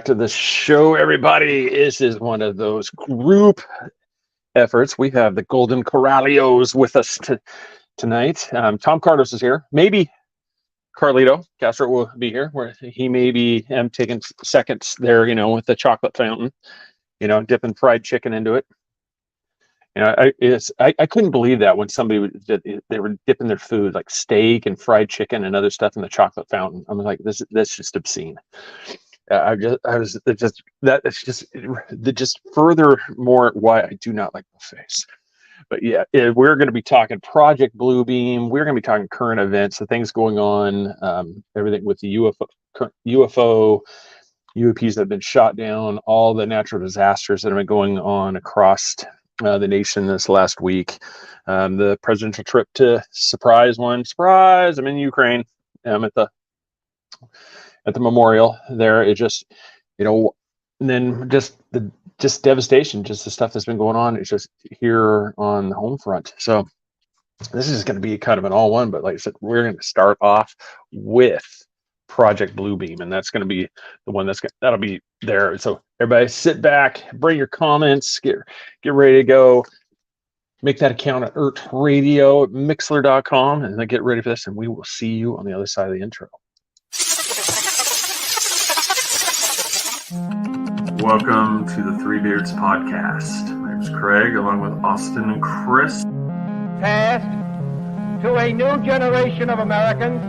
To the show, everybody. This is one of those group efforts. We have the Golden Corralios with us tonight. Tom Kardos is here. Maybe Carlito Castro will be here, where he may be taking seconds there, with the chocolate fountain, dipping fried chicken into it. I couldn't believe that when somebody they were dipping their food like steak and fried chicken and other stuff in the chocolate fountain. I'm like, that's just obscene. It's just furthermore why I do not like buffets. But yeah, we're going to be talking Project Bluebeam. We're going to be talking current events, the things going on, everything with the UFO, UAPs that have been shot down, all the natural disasters that have been going on across the nation this last week. The presidential trip to surprise, I'm in Ukraine. I'm at the memorial there. It just, and then just devastation, just the stuff that's been going on. It's just here on the home front. So this is going to be kind of an all one, but like I said, we're going to start off with Project Bluebeam, and that's going to be the one that'll be there. So everybody sit back, bring your comments, get ready to go. Make that account at Radio at Mixler.com, and then get ready for this, and we will see you on the other side of the intro. Welcome to the Three Beards podcast. My name is Craig, along with Austin and Chris. Passed to a new generation of Americans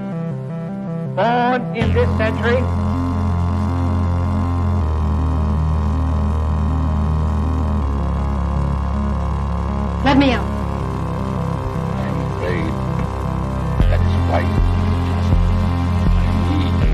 born in this century. Let me out. I'm afraid that is why I need you.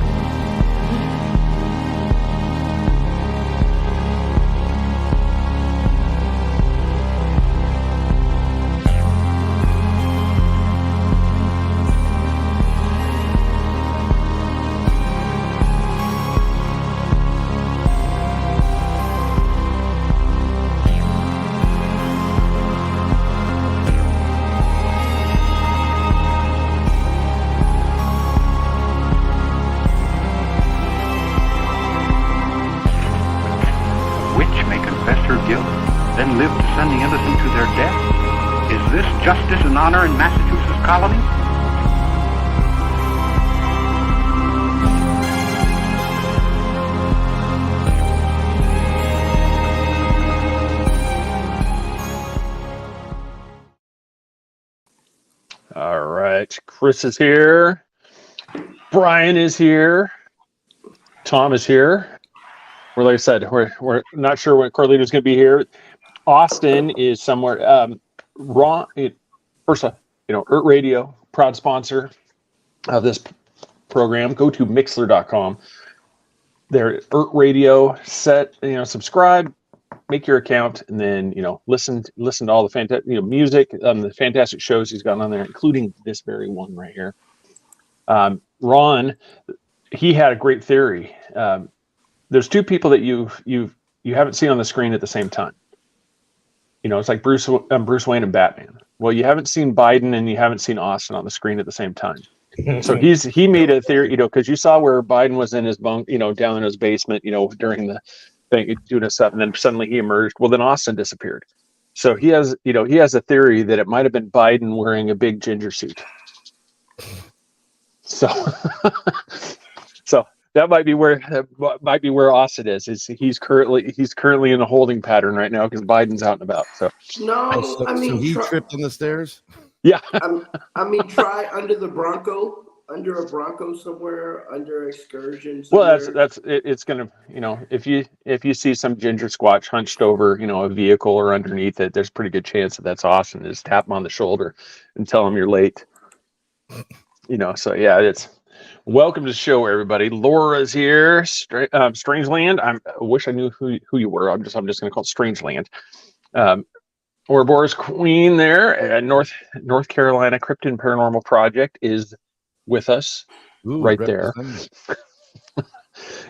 Justice and honor in Massachusetts colony? All right, Chris is here. Brian is here. Tom is here. Like I said, we're not sure when Carlito is going to be here. Austin is somewhere. Ron, first, Earth Radio, proud sponsor of this program. Go to Mixler.com. There, Earth Radio, subscribe, make your account, and then listen to all the fantastic music, the fantastic shows he's got on there, including this very one right here. Ron, he had a great theory. There's two people that you haven't seen on the screen at the same time. It's like Bruce Wayne and Batman. Well, you haven't seen Biden and you haven't seen Austin on the screen at the same time. So he made a theory, because you saw where Biden was in his bunk, down in his basement, during the thing, doing stuff, and then suddenly he emerged. Well, then Austin disappeared. So he has a theory that it might have been Biden wearing a big ginger suit. So, that might be where Austin is. He's currently in a holding pattern right now because Biden's out and about. So so he tripped on the stairs. Yeah. Try under a Bronco somewhere, under excursion. Well, it's gonna, if you see some ginger squatch hunched over, a vehicle or underneath it, there's a pretty good chance that's Austin. Just tap him on the shoulder and tell him you're late. So yeah, it's. Welcome to the show, everybody. Laura's here. Strangeland. I wish I knew who you were. I'm just going to call it Strangeland. Ouroboros Queen there at North Carolina Cryptid Paranormal Project is with us. Right there.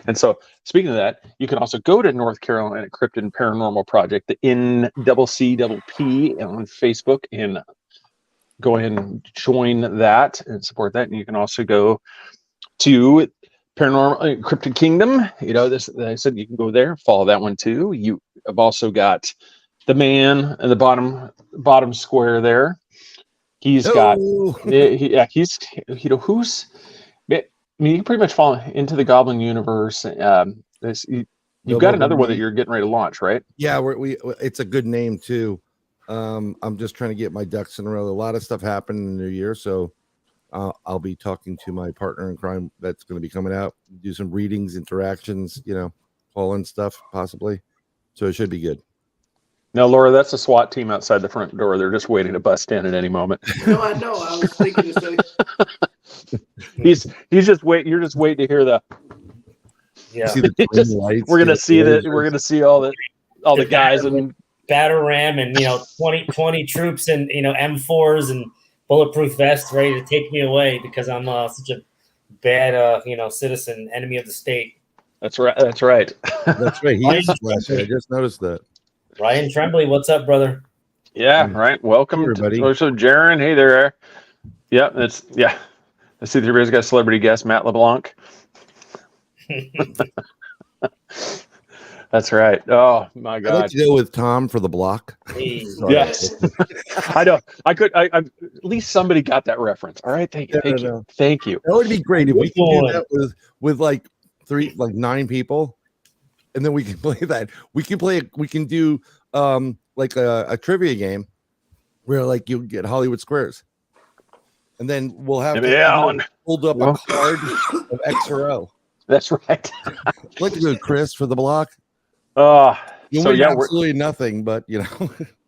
And so, speaking of that, you can also go to North Carolina Cryptid Paranormal Project, the NCCP on Facebook, and go ahead and join that and support that. And you can also go to Paranormal Cryptid Kingdom. You know, this I said you can go there, follow that one too. You have also got the man at the bottom square there. He's got he's who's I mean, you can pretty much fall into the Goblin universe. You've got another one that you're getting ready to launch, right? Yeah, it's a good name too. I'm just trying to get my ducks in a row. A lot of stuff happened in the new year, so I'll be talking to my partner in crime that's going to be coming out, do some readings, interactions, call in stuff possibly. So it should be good. Now, Laura, that's a SWAT team outside the front door. They're just waiting to bust in at any moment. No, I know. I was thinking the same. He's just waiting. You're just waiting to hear the. Yeah, we're gonna see that. We're gonna see all the guys and batter ram and 20 troops and M4s and bulletproof vests ready to take me away because I'm such a bad citizen, enemy of the state. That's right. That's right. That's right. He is. I just noticed that. Ryan Tremblay, what's up, brother? Yeah, right. Welcome, everybody. So, Jaron, hey there. Yeah, Let's see if everybody's got a celebrity guest, Matt LeBlanc. That's right. Oh my God. I'd like to go with Tom for the block. Hey. Yes. I know. I at least somebody got that reference. All right. Thank you. Thank you. That would be great if we can do that with like 9 people. And then we can play that. We can do like a trivia game where like you get Hollywood Squares. And then we'll have to hold up a card of X or O. That's right. I'd like to go Chris for the block. So yeah, absolutely nothing, but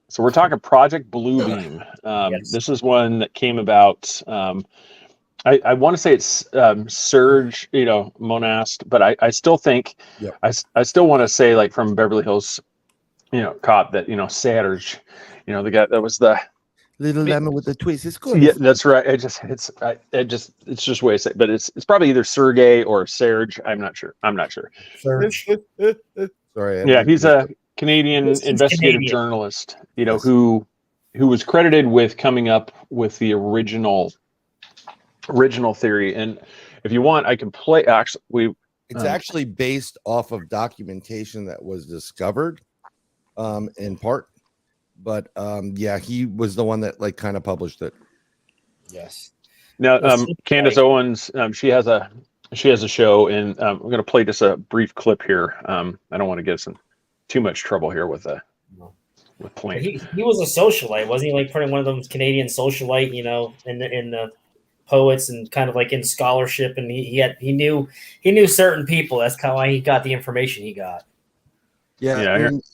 So we're talking Project Bluebeam. Yes. This is one that came about. I want to say it's Serge, Monast, but I still think I still want to say like from Beverly Hills, cop that Serge, the guy that was the little lemon with the twist. It's good. Yeah, that's right. It's just way to say, but it's probably either Sergey or Serge. I'm not sure. Serge. Sorry. Yeah, he's a Canadian investigative journalist. Who was credited with coming up with the original theory. And if you want, I can play. Actually, it's actually based off of documentation that was discovered, in part. But he was the one that like kind of published it. Yes. Now, Candace Owens, she has a show, and I'm going to play just a brief clip here. I don't want to get us in too much trouble here with playing. He was a socialite, wasn't he? Like one of them Canadian socialite, in the poets and kind of like in scholarship, and he knew certain people. That's kind of why he got the information he got. Who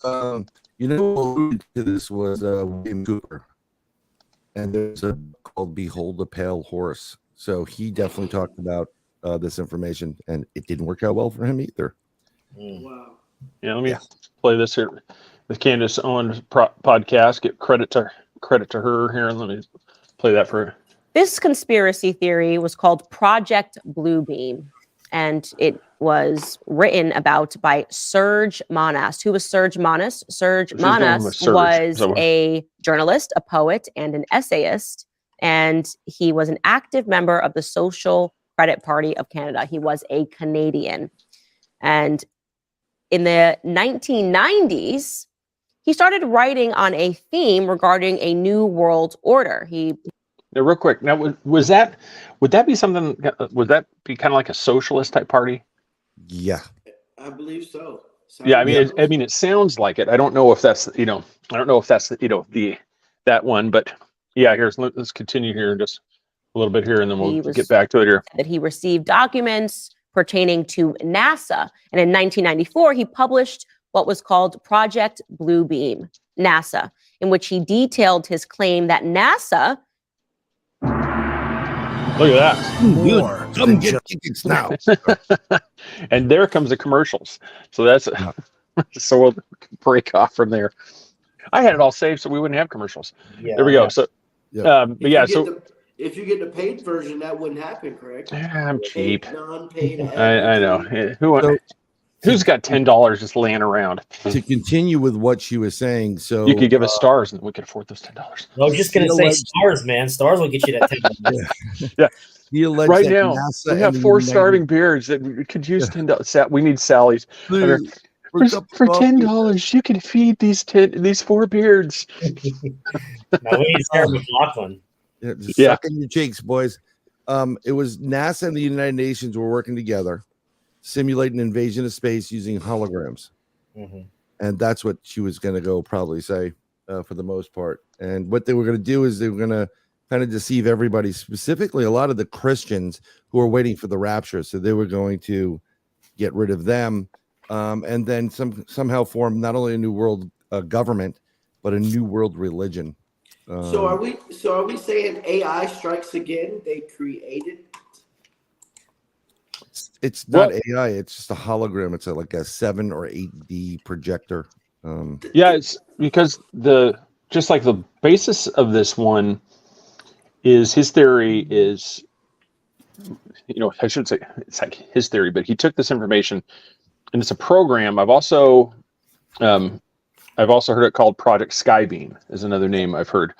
alluded to this was William Cooper, and there's a book called "Behold the Pale Horse." So he definitely talked about this information, and it didn't work out well for him either. Wow. Yeah, let me play this here. The Candace Owens podcast. Get credit to her here, and let me play that for her. This conspiracy theory was called Project Bluebeam, and it was written about by Serge Monast. Who was Serge Monast? Serge Monast was a journalist, a poet, and an essayist, and he was an active member of the Social Credit Party of Canada. He was a Canadian. And in the 1990s, he started writing on a theme regarding a new world order. Now, real quick. Now, would that be something? Would that be kind of like a socialist type party? Yeah, I believe so. Yeah, I mean, it sounds like it. I don't know if that's that one, but yeah. Let's continue here just a little bit here, and then we'll get back to it here. That he received documents pertaining to NASA, and in 1994 he published what was called Project Bluebeam, NASA, in which he detailed his claim that NASA. Look at that. Come get tickets now. And there comes the commercials. So that's so we'll break off from there. I had it all saved so we wouldn't have commercials. Yeah, there we go. So if you get the paid version, that wouldn't happen, correct? I'm cheap. Non-paid. I know. Who's got $10 just laying around? To continue with what she was saying, so You could give us stars, and we could afford those $10. I was just gonna say stars, man. Stars will get you that 10. Yeah. he alleged Right that now, NASA we have and the 4 United- starving beards that we could use $10. We need Sally's. Dude, For $10, you can feed these 4 beards. Now we need Sarah McLachlan. Yeah, just Yeah. suck in your cheeks, boys. It was NASA and the United Nations were working together, simulating an invasion of space using holograms. Mm-hmm. And that's what she was going to go probably say for the most part. And what they were going to do is they were going to kind of deceive everybody, specifically a lot of the Christians who were waiting for the rapture. So they were going to get rid of them and then somehow form not only a new world government, but a new world religion. So are we saying AI strikes again? They created. It's not AI. It's just a hologram. It's like a 7 or 8D projector. Yeah, it's because just like the basis of this one is his theory is, I should say it's like his theory, but he took this information and it's a program. I've also heard it called Project Skybeam is another name I've heard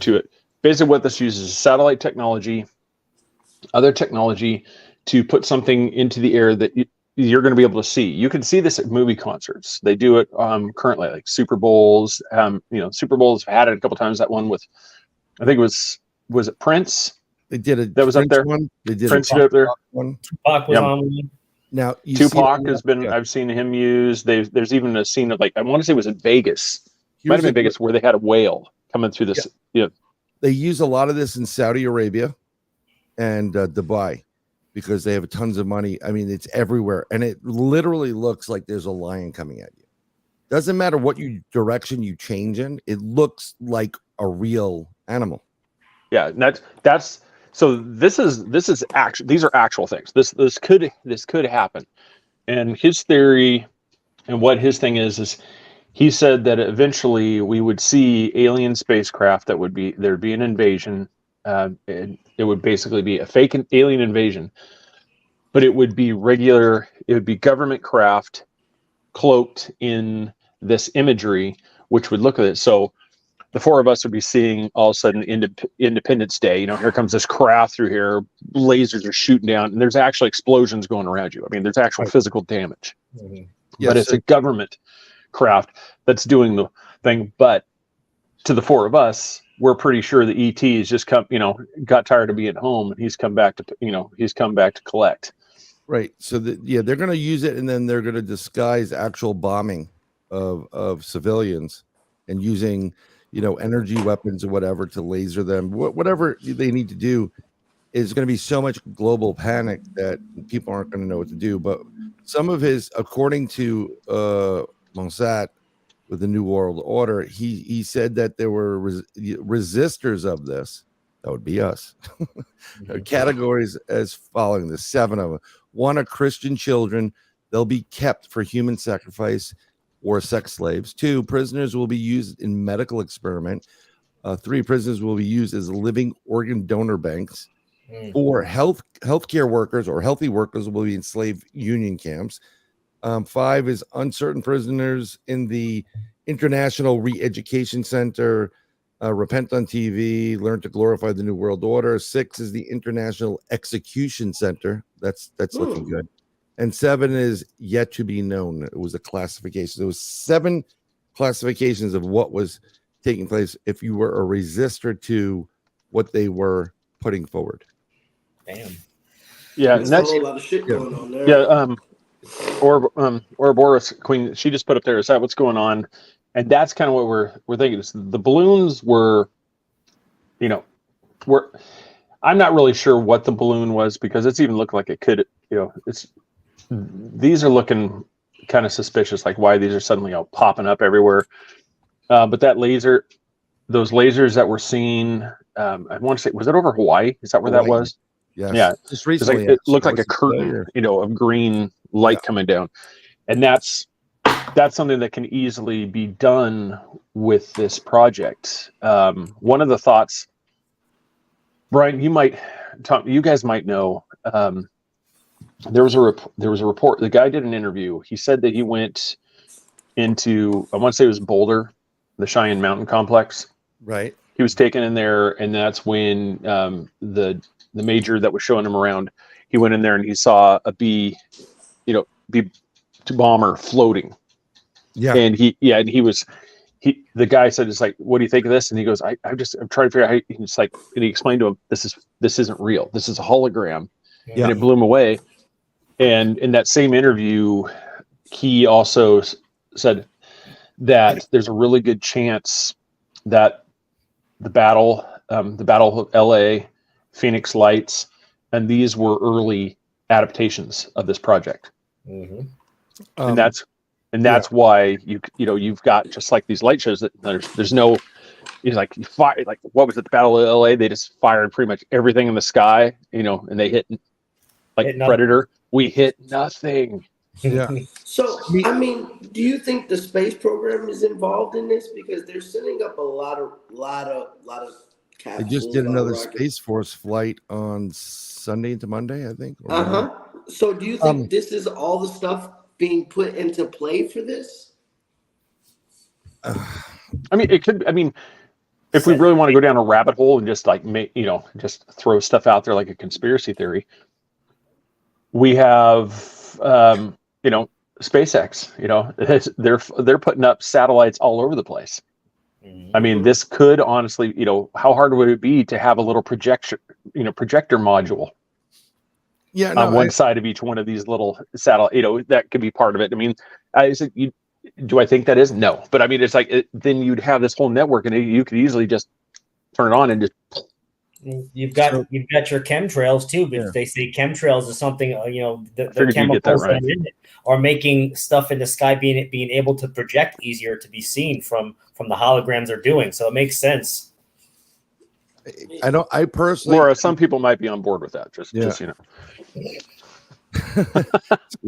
to it. Basically what this uses is satellite technology, other technology to put something into the air that you're going to be able to see. You can see this at movie concerts. They do it currently, like Super Bowls. Super Bowls have had it a couple times. That one with, I think it was it Prince? They did it. That was up there. One. They did Prince a up there. One. Tupac was on one. Now Tupac has been. Yeah. I've seen him use. There's even a scene of I want to say it was in Vegas. Might have been Vegas where they had a whale coming through this. Yeah. They use a lot of this in Saudi Arabia and Dubai because they have tons of money. I mean, it's everywhere, and it literally looks like there's a lion coming at you. Doesn't matter what direction you change in; it looks like a real animal. Yeah, that's. So this is actual. These are actual things. This could happen, and his theory, and what his thing is he said that eventually we would see alien spacecraft there'd be an invasion. And it would basically be a fake alien invasion, but it would be government craft cloaked in this imagery, which would look at it. So the 4 of us would be seeing all of a sudden Independence Day. Here comes this craft through here, lasers are shooting down, and there's actually explosions going around you. I mean, there's actual physical damage, but it's a government craft that's doing the thing. But to the 4 of us, we're pretty sure the ET has just come, got tired of being home, and he's come back to collect. Right. So they're going to use it, and then they're going to disguise actual bombing of civilians and using, energy weapons or whatever to laser them. Whatever they need to do is going to be so much global panic that people aren't going to know what to do. But some of his, according to Mossad, with the New World Order, he said that there were resistors of this. That would be us. Categories as following: the 7 of them. 1 are Christian children. They'll be kept for human sacrifice or sex slaves. 2, prisoners will be used in medical experiment. 3, prisoners will be used as living organ donor banks. 4, healthcare workers or healthy workers will be in slave union camps. 5 is uncertain prisoners in the International Re-Education Center, repent on TV, learn to glorify the New World Order. 6 is the International Execution Center. That's looking good. And 7 is yet to be known. It was a classification. There was 7 classifications of what was taking place if you were a resistor to what they were putting forward. Damn. Yeah, There's a whole lot of shit going on there. Yeah, Ouroboros Queen, she just put up there, is that what's going on? And that's kind of what we're thinking. The balloons were, I'm not really sure what the balloon was, because it's even looking like it could, these are looking kind of suspicious, like why these are suddenly all popping up everywhere. But those lasers that we're seeing, I want to say, was it over Hawaii? Is that where that was? Yes. Yeah. Just recently, it looked like a curtain, of green light coming down. And that's something that can easily be done with this project. One of the thoughts, Brian, you guys might know, there was a report. The guy did an interview. He said that he went into, I want to say it was Boulder, the Cheyenne Mountain Complex. Right. He was taken in there, and that's when the major that was showing him around, he went in there and he saw a B bomber floating. Yeah. And the guy said, it's like, what do you think of this? And he goes, I'm trying to figure out how. He's like, and he explained to him, this isn't real. This is a hologram. Yeah. And it blew him away. And in that same interview, he also said that there's a really good chance that the Battle of LA, Phoenix Lights, and these were early adaptations of this project. Mm-hmm. And that's why you've got, just like these light shows, that there's no, he's like, you fire, like, what was it, the Battle of LA? They just fired pretty much everything in the sky, and they hit Predator. We hit nothing. Yeah. So, I mean, do you think the space program is involved in this? Because they're sending up a lot of capsules. They just did another Space Force flight on Sunday into Monday, I think. So, do you think this is all the stuff being put into play for this? I mean, it could. I mean, if we really want to go down a rabbit hole and just just throw stuff out there like a conspiracy theory, we have, SpaceX. They're putting up satellites all over the place. I mean, this could honestly, how hard would it be to have a little projector module? Yeah, on one side of each one of these little satellite, that could be part of it. I mean, do I think that is? No, but I mean, it's like then you'd have this whole network, and you could easily just turn it on and just. You've got your chemtrails too, but they say chemtrails is something the chemicals that are in it are making stuff in the sky being able to project easier to be seen from the holograms they're doing. So it makes sense. I personally, Laura, some people might be on board with that. Just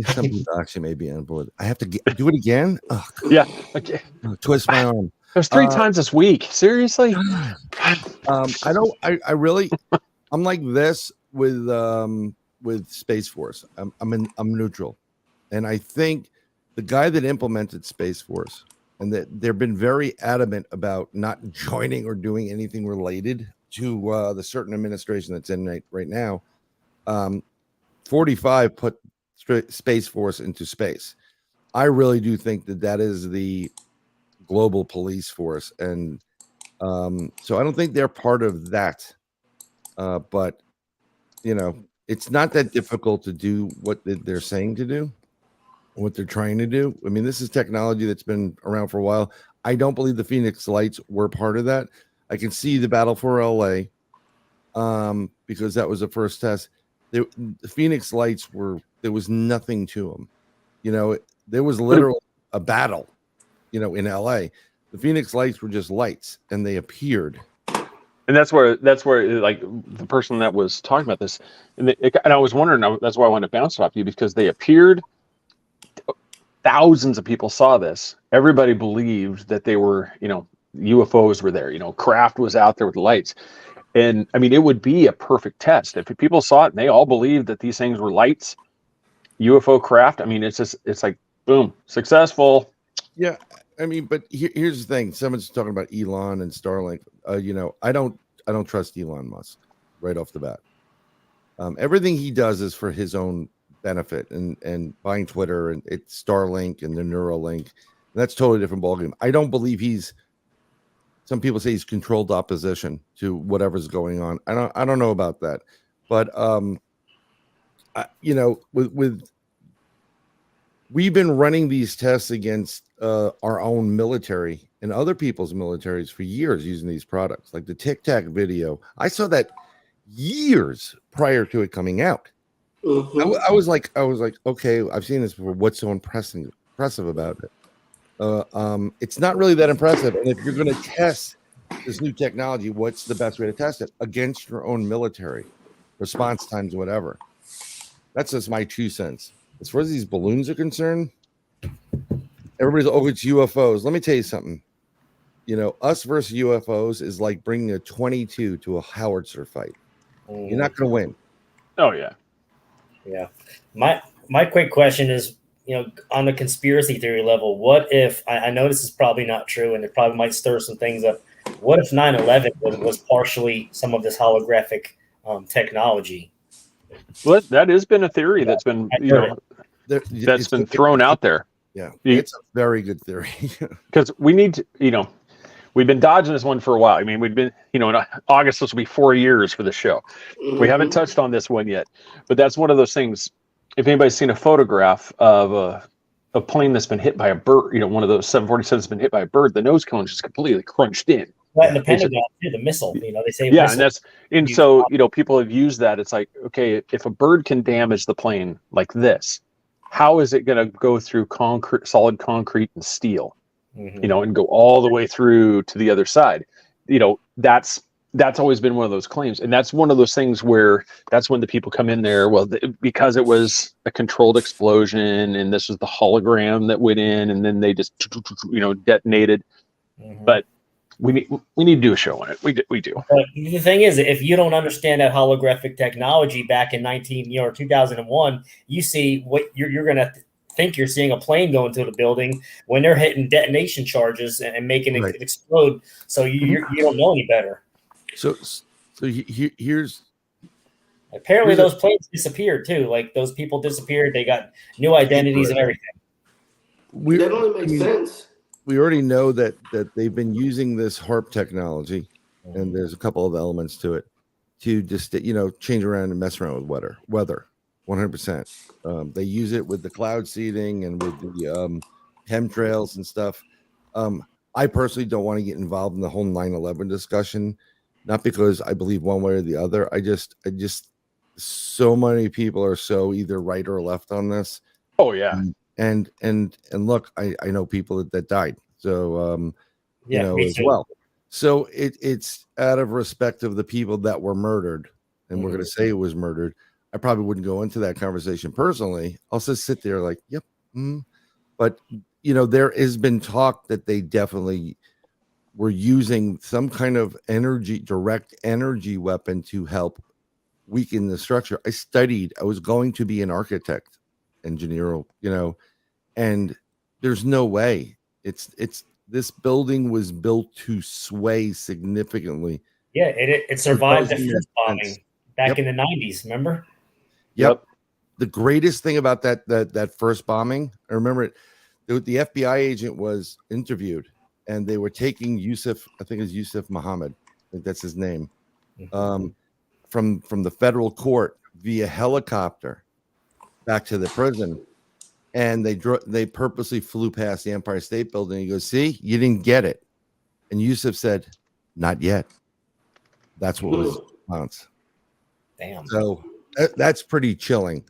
some people actually may be on board. I have to do it again. Oh, yeah. Okay. Twist my arm. It was 3 times this week. Seriously? I really, I'm like this with Space Force. I'm neutral, and I think the guy that implemented Space Force, and that they've been very adamant about not joining or doing anything related to the certain administration that's in right now. 45 put Space Force into space. I really do think that is the global police force, and so I don't think they're part of that, but it's not that difficult to do what they're saying to do, what they're trying to do. I mean, this is technology that's been around for a while. I don't believe the Phoenix Lights were part of that. I can see the Battle for LA, because that was the first test. The Phoenix Lights there was nothing to them. There was literally a battle in LA. The Phoenix Lights were just lights, and they appeared. And that's where like the person that was talking about this, and I was wondering, that's why I wanted to bounce it off you, because they appeared. Thousands of people saw this. Everybody believed that they were, UFOs were there. Craft was out there with lights, and I mean, it would be a perfect test if people saw it and they all believed that these things were lights, UFO craft. I mean, it's like boom, successful. Yeah. I mean, but here's the thing. Someone's talking about Elon and Starlink. I don't trust Elon Musk right off the bat. Everything he does is for his own benefit, and buying Twitter and it's Starlink and the Neuralink. And that's totally different ballgame. I don't believe some people say he's controlled opposition to whatever's going on. I don't know about that, but we've been running these tests against our own military and other people's militaries for years using these products, like the Tic Tac video. I saw that years prior to it coming out. Mm-hmm. I was like, okay, I've seen this before. What's so impressive about it? It's not really that impressive. And if you're going to test this new technology, what's the best way to test it? Against your own military response times, whatever. That's just my 2 cents. As far as these balloons are concerned, everybody's, it's UFOs. Let me tell you something. Us versus UFOs is like bringing a 22 to a howitzer fight. You're not going to win. Oh, yeah. Yeah. My quick question is, on the conspiracy theory level, what if I know this is probably not true and it probably might stir some things up. What if 9/11 was partially some of this holographic technology? Well, that has been a theory that's been, that's been thrown out there. Yeah, it's a very good theory. Because we need to, we've been dodging this one for a while. I mean, we've been, in August, this will be 4 years for the show. We haven't touched on this one yet, but that's one of those things. If anybody's seen a photograph of a plane that's been hit by a bird, one of those 747s has been hit by a bird, the nose cone is just completely crunched in. Right, the Pentagon, the missile, they say. Yeah, and so people have used that. It's like, okay, if a bird can damage the plane like this, how is it going to go through solid concrete and steel, and go all the way through to the other side? That's always been one of those claims, and that's one of those things where that's when the people come in there. Well, because it was a controlled explosion, and this was the hologram that went in, and then they just detonated. But we need to do a show on it. We do. But the thing is, if you don't understand that holographic technology back in 2001, you see what you're going to think you're seeing a plane go into the building when they're hitting detonation charges and making it explode. So you don't know any better. So here's apparently those planes disappeared too. Like those people disappeared. They got new identities and everything. That only makes sense. We already know that they've been using this HARP technology, and there's a couple of elements to it to just change around and mess around with weather. 100%. They use it with the cloud seeding and with the chemtrails and stuff. I personally don't want to get involved in the whole 9/11 discussion, not because I believe one way or the other. I just so many people are so either right or left on this. Oh yeah. And look, I know people that died, so as well. So it's out of respect of the people that were murdered, and we're going to say it was murdered. I probably wouldn't go into that conversation personally. I'll just sit there like, yep. But there has been talk that they definitely were using some kind of direct energy weapon to help weaken the structure. I was going to be an architect, engineer, and there's no way it's this building was built to sway significantly. Yeah, it survived the first bombing back in the 90s. Remember? Yep. The greatest thing about that first bombing, I remember it. The FBI agent was interviewed, and they were taking Yusuf. I think it's Yusuf Muhammad. I think that's his name. From the federal court via helicopter back to the prison, and they purposely flew past the Empire State Building. He goes, "See, you didn't get it," and Yusuf said, "Not yet." That's what was the response. Damn. So that's pretty chilling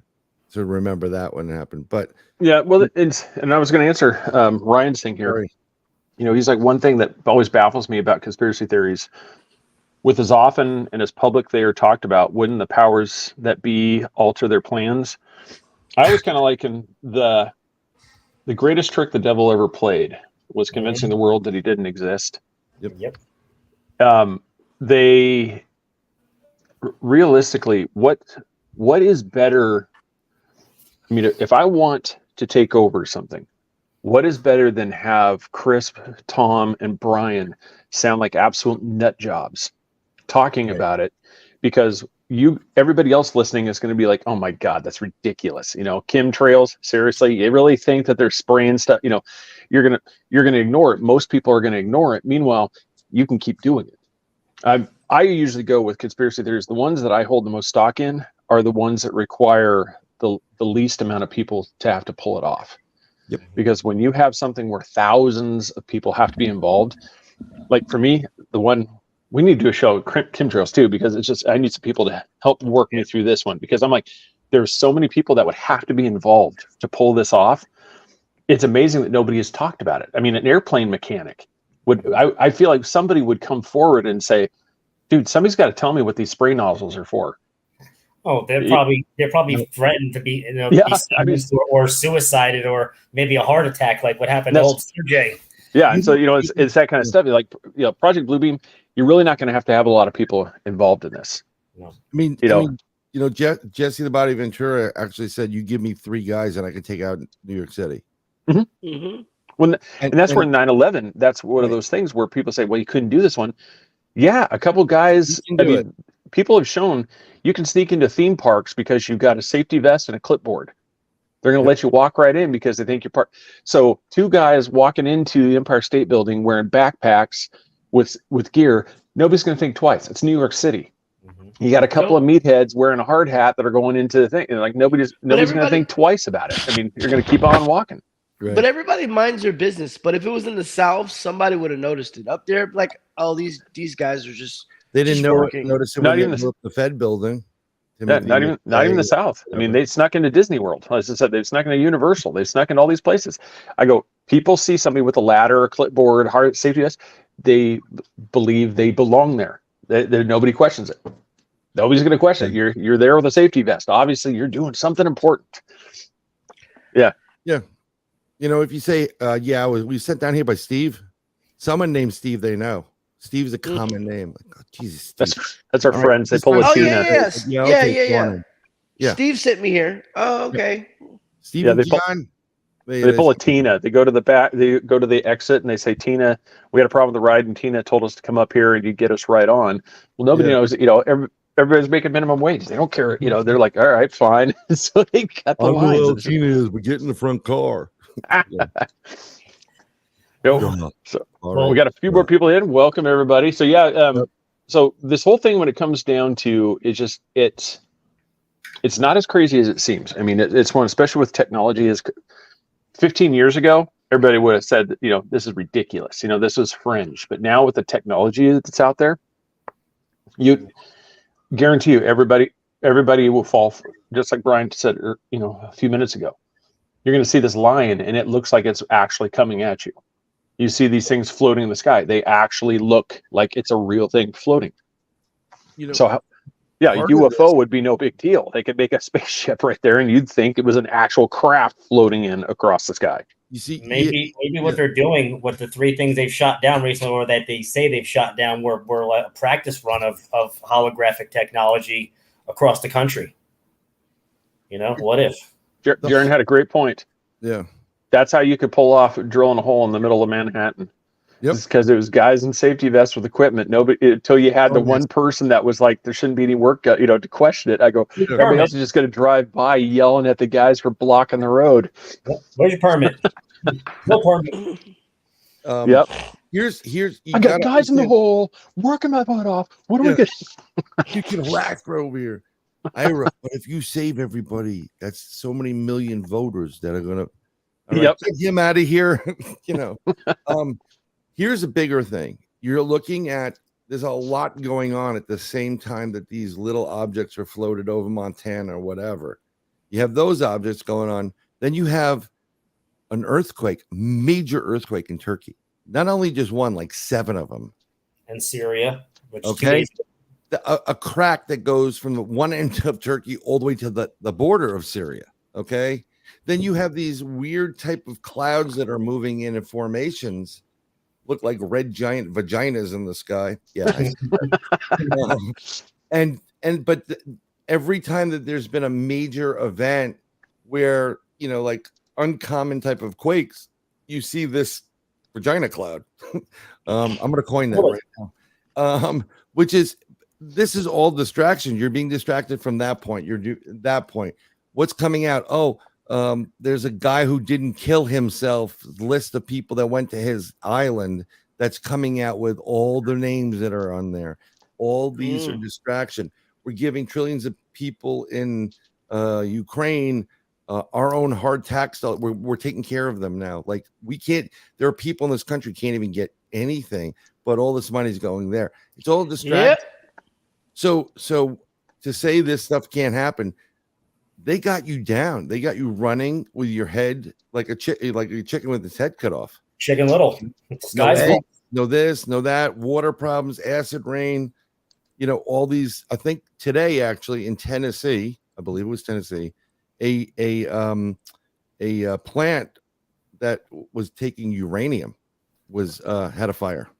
to remember that when it happened. But yeah, well, and I was going to answer Ryan's thing here. Sorry. He's like, one thing that always baffles me about conspiracy theories, with as often and as public they are talked about, wouldn't the powers that be alter their plans? I always kind of liken the greatest trick the devil ever played was convincing the world that he didn't exist. Yep. They realistically, what is better? I mean, if I want to take over something, what is better than have Crisp, Tom, and Brian sound like absolute nut jobs talking about it? Because everybody else listening is going to be like, oh my God, that's ridiculous. Chemtrails, seriously, you really think that they're spraying stuff? You're going to ignore it. Most people are going to ignore it. Meanwhile, you can keep doing it. I usually go with conspiracy theories. The ones that I hold the most stock in are the ones that require the least amount of people to have to pull it off. Yep. Because when you have something where thousands of people have to be involved, like for me, the one we need to do a show with chemtrails too, because it's just I need some people to help work me through this one, because I'm like, there's so many people that would have to be involved to pull this off. It's amazing that nobody has talked about it. I mean, an airplane mechanic I feel like somebody would come forward and say, dude, somebody's got to tell me what these spray nozzles are for. Oh, they're probably threatened to be, or suicided, or maybe a heart attack, like what happened to old CJ. Yeah, and so it's that kind of stuff. Like Project Bluebeam, you're really not going to have a lot of people involved in this. No. I mean, Jesse the Body Ventura actually said, "You give me 3 guys, and I can take out New York City." Mm-hmm. Mm-hmm. And that's where 9/11. That's one of right. those things where people say, "Well, you couldn't do this one." Yeah, a couple guys. I mean, people have shown you can sneak into theme parks because you've got a safety vest and a clipboard. They're going to let you walk right in because they think you're part. So 2 guys walking into the Empire State Building wearing backpacks with gear. Nobody's going to think twice. It's New York City. You got a couple of meatheads wearing a hard hat that are going into the thing. And like nobody's going to think twice about it. I mean, you're going to keep on walking. Right. But everybody minds their business. But if it was in the South, somebody would have noticed it. Up there, like, oh, these guys are just they didn't notice it. Not even the Fed building. Yeah, not even the South. I mean, they snuck into Disney World. As I said, they snuck into Universal. They snuck into all these places. I go, people see somebody with a ladder, a clipboard, hard safety vest. They believe they belong there. Nobody questions it. Nobody's going to question it. You're there with a safety vest. Obviously, you're doing something important. Yeah. Yeah. If you say, we sent down here by Steve, someone named Steve they know. Steve's a common name. Like, oh, Jesus, Steve. That's our friends. They pull a Tina. Yeah. Steve sent me here. Oh, okay. Steve and John. They pull a Tina. They go to the back. They go to the exit and they say, "Tina, we had a problem with the ride, and Tina told us to come up here and you get us right on." Well, nobody knows. Everybody's making minimum wage. They don't care. They're like, "All right, fine." So they cut the lines. Tina is, but get in the front car. So we got a few more people in. Welcome everybody. So so this whole thing, when it comes down to, is just it's not as crazy as it seems. I mean, it's one, especially with technology. Is 15 years ago, everybody would have said, this is ridiculous. This was fringe. But now with the technology that's out there, you guarantee you everybody will fall for, just like Brian said, a few minutes ago. You're going to see this lion, and it looks like it's actually coming at you. You see these things floating in the sky. They actually look like it's a real thing floating. So, UFO would be no big deal. They could make a spaceship right there, and you'd think it was an actual craft floating in across the sky. You see, maybe what they're doing, what the 3 things they've shot down recently, or that they say they've shot down, were like a practice run of holographic technology across the country. What if? Jaron had a great point. Yeah. That's how you could pull off drilling a hole in the middle of Manhattan. Yep. It's because it was guys in safety vests with equipment. Nobody, until you had the one person that was like, there shouldn't be any work, to question it. I go, everybody else is just going to drive by yelling at the guys for blocking the road. Where's your permit? No permit. Yep. I got guys in the hole working my butt off. What do we get? You can laugh over here. Ira, but if you save everybody, that's so many million voters that are gonna get him out of here. Here's a bigger thing. You're looking at, there's a lot going on at the same time that these little objects are floated over Montana or whatever. You have those objects going on. Then you have an earthquake, major earthquake in Turkey. Not only just one, like 7 of them. And Syria. A crack that goes from the one end of Turkey all the way to the border of Syria. Okay. Then you have these weird type of clouds that are moving in formations, look like red giant vaginas in the sky. Yeah. But every time that there's been a major event where, like uncommon type of quakes, you see this vagina cloud. I'm going to coin that right now. This is all distraction. You're being distracted from that point. That point. What's coming out? There's a guy who didn't kill himself. List of people that went to his island. That's coming out with all the names that are on there. All these are distraction. We're giving trillions of people in Ukraine our own hard tax. We're taking care of them now. Like we can't. There are people in this country can't even get anything, but all this money is going there. It's all distraction. Yep. So to say this stuff can't happen, they got you down. They got you running with your head like a chicken with its head cut off. Chicken Little. No this, no that. Water problems, acid rain. All these. I think today actually in Tennessee, I believe it was Tennessee, a plant that was taking uranium was had a fire.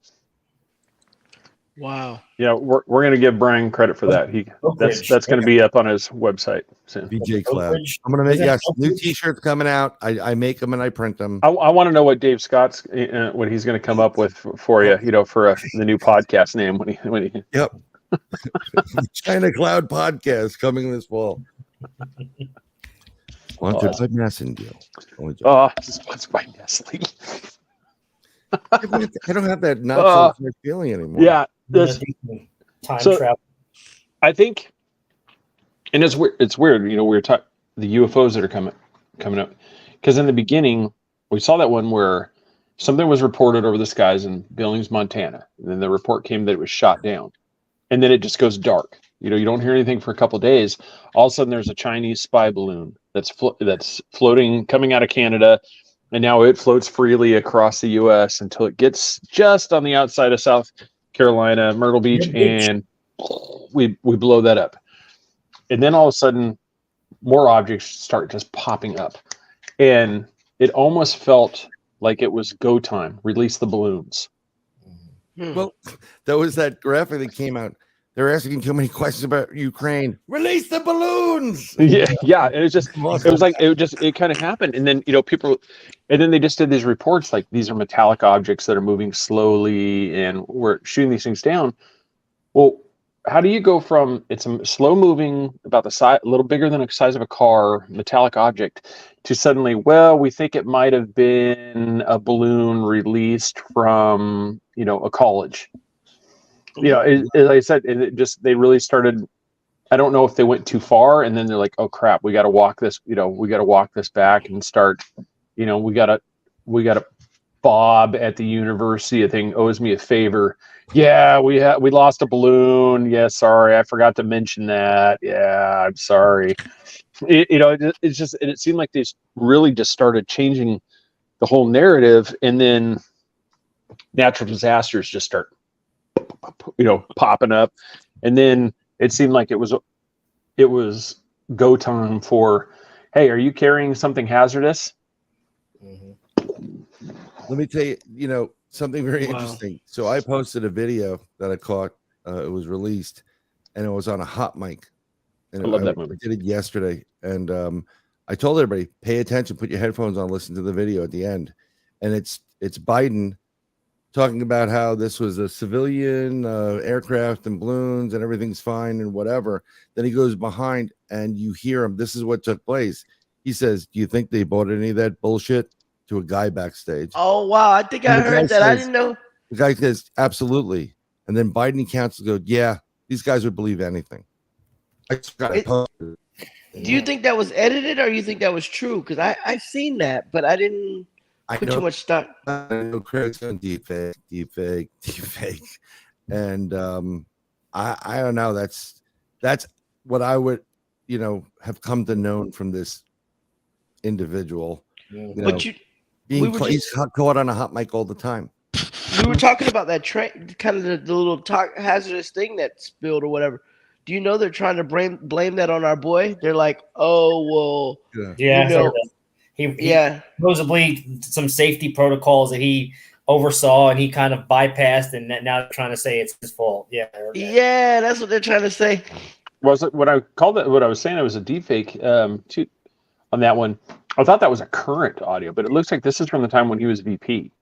Wow. Yeah, we're gonna give Brian credit for that. That's gonna be up on his website soon. VJ Cloud. I'm gonna make new T-shirts coming out. I make them and I print them. I want to know what Dave Scott's what he's going to come up with for you. You know, for the new podcast name when he. Yep. China Cloud Podcast coming this fall. Sponsored by Massengill. Sponsored by Nestle. I don't have that not so feeling anymore. Yeah, time travel. I think, and it's weird. You know, we were talking the UFOs that are coming up, because in the beginning we saw that one where something was reported over the skies in Billings, Montana, and then the report came that it was shot down, and then it just goes dark. You know, you don't hear anything for a couple of days. All of a sudden, there's a Chinese spy balloon that's floating, coming out of Canada. And now it floats freely across the U.S. until it gets just on the outside of South Carolina, Myrtle Beach, and we blow that up. And then all of a sudden, more objects start just popping up. And it almost felt like it was go time. Release the balloons. Well, there was that graphic that came out. They're asking too many questions about Ukraine. Release the balloons. Yeah. And it kind of happened. And then, you know, and then they just did these reports like these are metallic objects that are moving slowly and we're shooting these things down. Well, how do you go from it's a slow moving, about the size, a little bigger than the size of a car, metallic object, to suddenly, well, we think it might have been a balloon released from, you know, a college. You know, as I said, they really started. I don't know if they went too far, and then they're like, "Oh crap, we got to walk this. You know, we got to walk this back and start. You know, we got to. Bob at the university, I think, owes me a favor. Yeah, we lost a balloon. Yeah, sorry, I forgot to mention that. Yeah, I'm sorry. It seemed like they really just started changing the whole narrative, and then natural disasters just start, popping up, and then it seemed like it was go time for, hey, are you carrying something hazardous? Let me tell you, something very interesting. So I posted a video that I caught. It was released, and it was on a hot mic. And I love that movie. I did it yesterday, and I told everybody, pay attention, put your headphones on, listen to the video at the end. And it's Biden talking about how this was a civilian aircraft and balloons and everything's fine and whatever. Then he goes behind and you hear him. This is what took place. He says, do you think they bought any of that bullshit? To a guy backstage. Oh, wow. I think I heard that. I didn't know. The guy says, absolutely. And then Biden and counsel go, yeah, these guys would believe anything. Do you think that was edited or you think that was true? Because I've seen that, but I didn't put too much stock. I know Craig's on deep fake. And I don't know. That's what I would, have come to know from this individual. He's caught on a hot mic all the time. We were talking about that train, kind of the little hazardous thing that spilled or whatever. Do you know they're trying to blame that on our boy? They're like, oh, well, yeah, he supposedly some safety protocols that he oversaw and he kind of bypassed, and now they're trying to say it's his fault. Yeah, that's what they're trying to say. Was it what I called it? What I was saying, it was a deepfake on that one. I thought that was a current audio, but it looks like this is from the time when he was VP.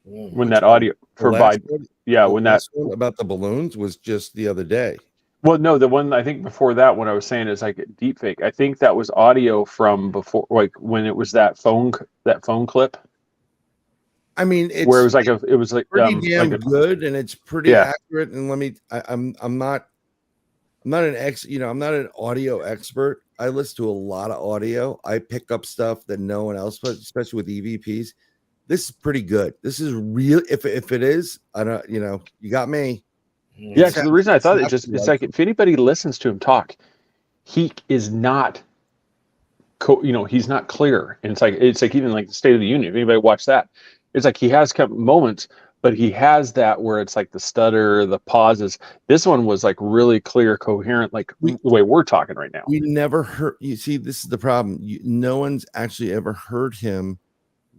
When that audio for Biden, when that one about the balloons was just the other day. Well, no, the one I think before that, what I was saying is like deep fake. I think that was audio from before, like when it was that phone clip. I mean, where it was pretty damn good, and it's pretty accurate. And I'm not an audio expert. I listen to a lot of audio. I pick up stuff that no one else does, especially with EVPs. This is pretty good. This is real. If it is, I don't. You got me. Yeah. So the reason I thought it's like if anybody listens to him talk, he is not. He's not clear, and it's like even like the State of the Union. If anybody watched that, it's like he has kept moments. But he has that where it's like the stutter, the pauses. This one was like really clear, coherent, like the way we're talking right now. We never heard. You see, this is the problem. No one's actually ever heard him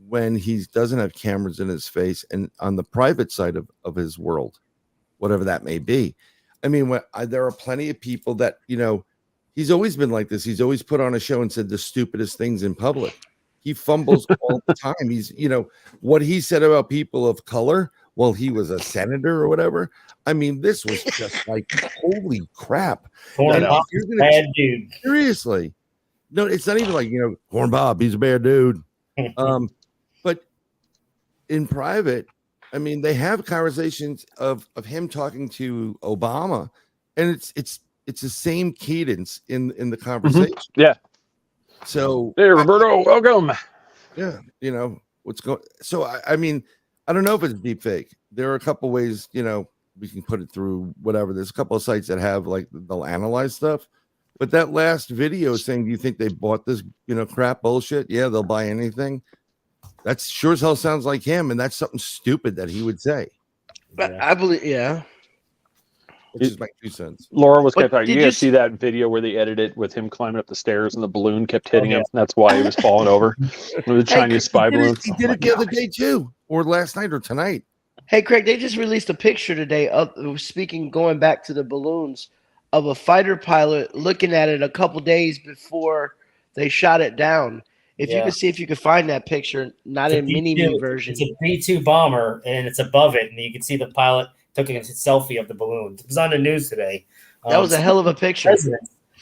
when he doesn't have cameras in his face and on the private side of his world, whatever that may be. I mean, there are plenty of people that, he's always been like this. He's always put on a show and said the stupidest things in public. He fumbles all the time. He's, what he said about people of color while he was a senator or whatever. I mean, this was just like, holy crap. Bad dude. Seriously. No, it's not even like, Corn Bob, he's a bad dude. But in private, I mean, they have conversations of him talking to Obama, and it's the same cadence in the conversation. Mm-hmm. Yeah. So hey, Roberto, welcome. Yeah, what's going. So I mean, I don't know if it's deep fake. There are a couple ways, we can put it through whatever. There's a couple of sites that have they'll analyze stuff. But that last video saying, do you think they bought this, crap bullshit? Yeah, they'll buy anything. That sure as hell sounds like him, and that's something stupid that he would say. Yeah. I believe, yeah. Which is my 2 cents. Laura was kind of talking. You guys see that video where they edited it with him climbing up the stairs and the balloon kept hitting him? That's why he was falling over. With the Chinese spy balloon. He did it the other day too, or last night or tonight. Hey, Craig, they just released a picture today of going back to the balloons of a fighter pilot looking at it a couple days before they shot it down. If you could see if you could find that picture, not in mini-me version. It's a B-2 bomber, and it's above it, and you can see the pilot took a selfie of the balloon. It was on the news today. That was a hell of a picture.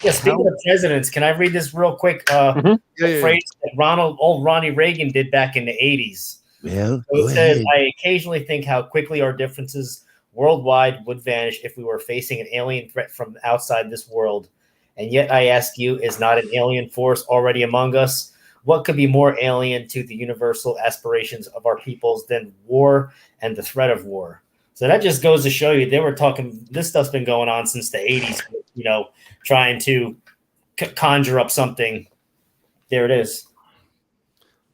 Yeah, speaking of presidents, can I read this real quick? Phrase that old Ronnie Reagan did back in the 80s. Well, so it says, I occasionally think how quickly our differences worldwide would vanish if we were facing an alien threat from outside this world. And yet I ask you, is not an alien force already among us? What could be more alien to the universal aspirations of our peoples than war and the threat of war? So that just goes to show you they were talking, this stuff's been going on since the 80s, trying to conjure up something. There it is.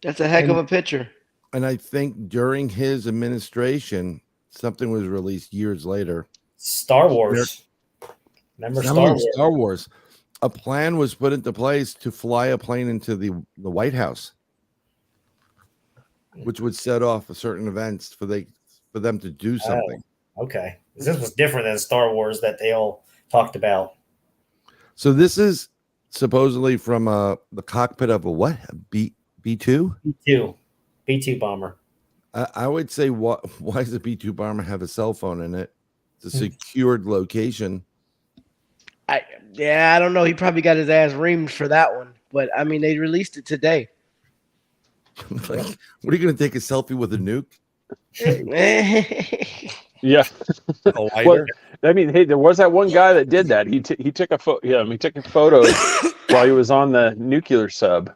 That's a heck of a picture. And I think during his administration, something was released years later. Star Wars. Remember Star Wars? A plan was put into place to fly a plane into the White House, which would set off certain events for them to do something. Okay. This was different than Star Wars that they all talked about. So this is supposedly from the cockpit of a what? A B-2? B-2 bomber. I would say, why does the B-2 bomber have a cell phone in it? It's a secured location. I don't know. He probably got his ass reamed for that one. But, I mean, they released it today. What are you going to take a selfie with a nuke? Yeah. Well, I mean, hey, there was that one guy that did that. He took a photo. Yeah, he took a photo while he was on the nuclear sub.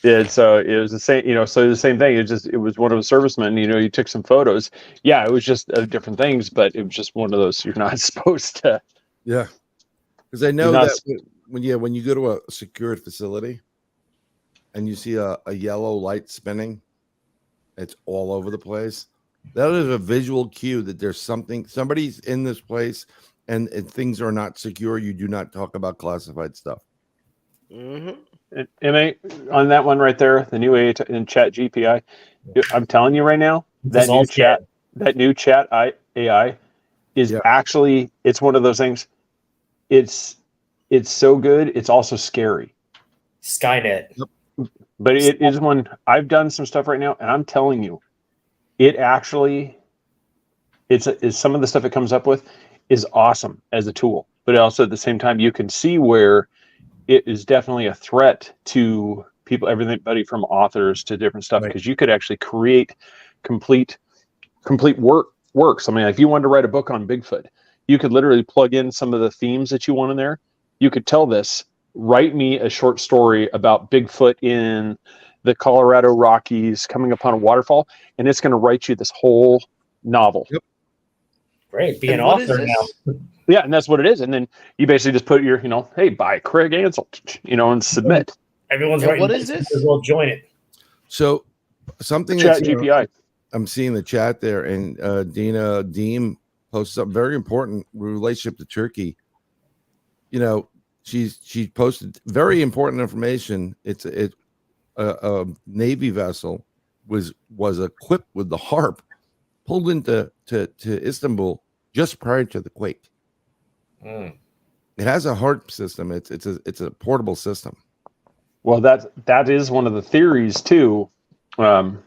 Yeah, so it was the same. So the same thing. It was one of the servicemen. He took some photos. Yeah, it was just different things, but it was just one of those you're not supposed to. Yeah, because I know that when you go to a secured facility and you see a yellow light spinning, it's all over the place. That is a visual cue that there's somebody's in this place, and things are not secure. You do not talk about classified stuff. MA, on that one right there, the new AI in Chat GPI, I'm telling you right now, that new chat AI is actually, it's one of those things. It's so good. It's also scary. Skynet. But it is one. I've done some stuff right now, and I'm telling you, it actually, it's some of the stuff it comes up with is awesome as a tool. But also at the same time, you can see where it is definitely a threat to people, everybody from authors to different stuff, because you could actually create complete works. I mean, if you wanted to write a book on Bigfoot, you could literally plug in some of the themes that you want in there. You could tell this, write me a short story about Bigfoot in the Colorado Rockies coming upon a waterfall, and it's going to write you this whole novel. Yep. Great. Be an author now. Yeah, and that's what it is. And then you basically just put your, hey, by Craig Ansel, and submit. Everyone's writing. What is this? We'll join it. So something Chat GPI. I'm seeing the chat there, and Dina Deem posted something very important relationship to Turkey. She posted very important information. a Navy vessel was equipped with the HARP, pulled into to Istanbul just prior to the quake. It has a HARP system. It's a portable system. Well, that is one of the theories too, that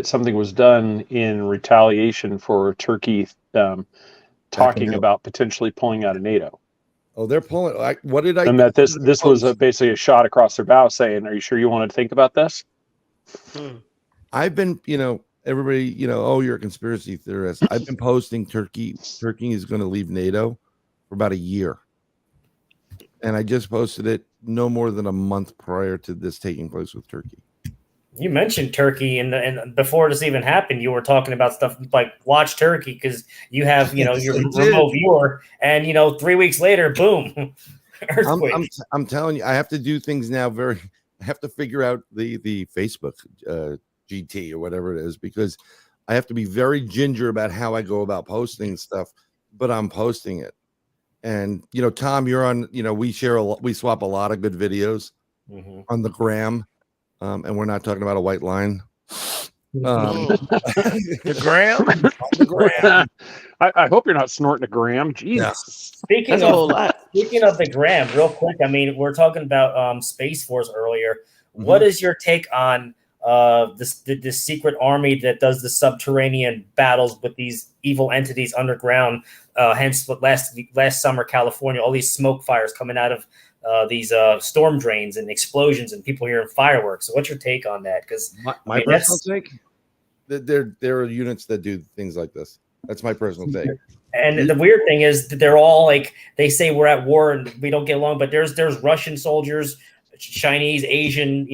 something was done in retaliation for Turkey talking about potentially pulling out of NATO. Oh, they're pulling. What did I? And that this was basically a shot across their bow, saying, "Are you sure you want to think about this?" I've been, everybody, oh, you're a conspiracy theorist. I've been posting Turkey is going to leave NATO for about a year. And I just posted it no more than a month prior to this taking place with Turkey. You mentioned Turkey, and before this even happened, you were talking about stuff like watch Turkey because you have, your remote viewer, and 3 weeks later, boom, earthquake. I'm telling you, I have to do things now. I have to figure out the Facebook GT or whatever it is, because I have to be very ginger about how I go about posting stuff. But I'm posting it. And Tom, you're on. We swap a lot of good videos on the gram, and we're not talking about a white line. The gram. The gram. I hope you're not snorting a gram. Jesus. Yeah. Speaking of the gram, real quick. I mean, we're talking about Space Force earlier. What is your take on this secret army that does the subterranean battles with these evil entities underground? Hence, last summer, California, all these smoke fires coming out of these storm drains and explosions and people hearing fireworks. So what's your take on that? Because my personal take, there are units that do things like this. That's my personal take. And the weird thing is that they're all like, they say we're at war and we don't get along, but there's Russian soldiers, Chinese, Asian,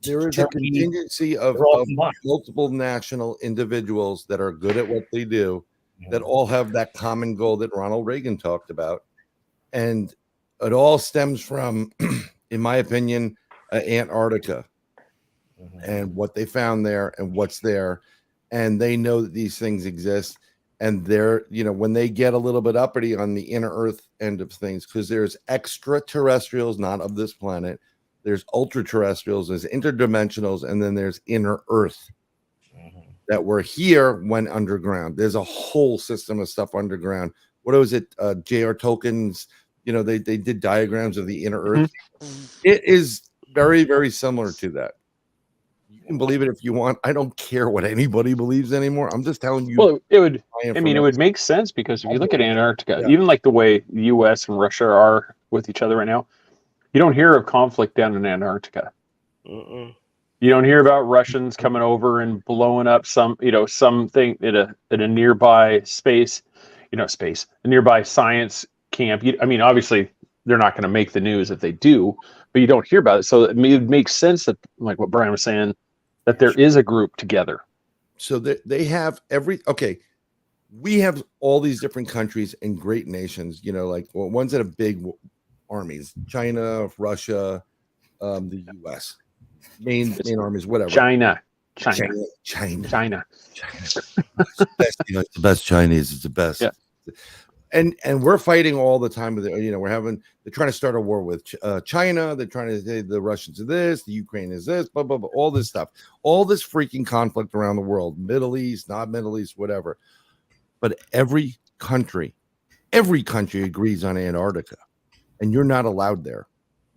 there is a contingency of multiple national individuals that are good at what they do, that all have that common goal that Ronald Reagan talked about. And it all stems from, in my opinion, Antarctica and what they found there and what's there. And they know that these things exist. And they're, when they get a little bit uppity on the inner Earth end of things, because there's extraterrestrials, not of this planet. There's ultra terrestrials, there's interdimensionals, and then there's inner Earth that were here went underground. There's a whole system of stuff underground. What was it? J.R. Tolkien's, they did diagrams of the inner Earth. It is very, very similar to that. You can believe it if you want. I don't care what anybody believes anymore. I'm just telling you. Well, it would make sense, because if you look at Antarctica, even like the way the U.S. and Russia are with each other right now, you don't hear of conflict down in Antarctica. You don't hear about Russians coming over and blowing up something at a nearby a nearby science camp. Obviously they're not going to make the news if they do, but you don't hear about it. So it makes sense that, like what Brian was saying, that there is a group together. So they have we have all these different countries and great nations, ones that have big armies, China, Russia, the U.S., main armies, whatever. China. It's the best Chinese. It's the best. Yeah. And we're fighting all the time with it. They're trying to start a war with China. They're trying to say the Russians are this, the Ukraine is this, blah, blah, blah, all this stuff, all this freaking conflict around the world, Middle East, not Middle East, whatever. But every country agrees on Antarctica, and you're not allowed there.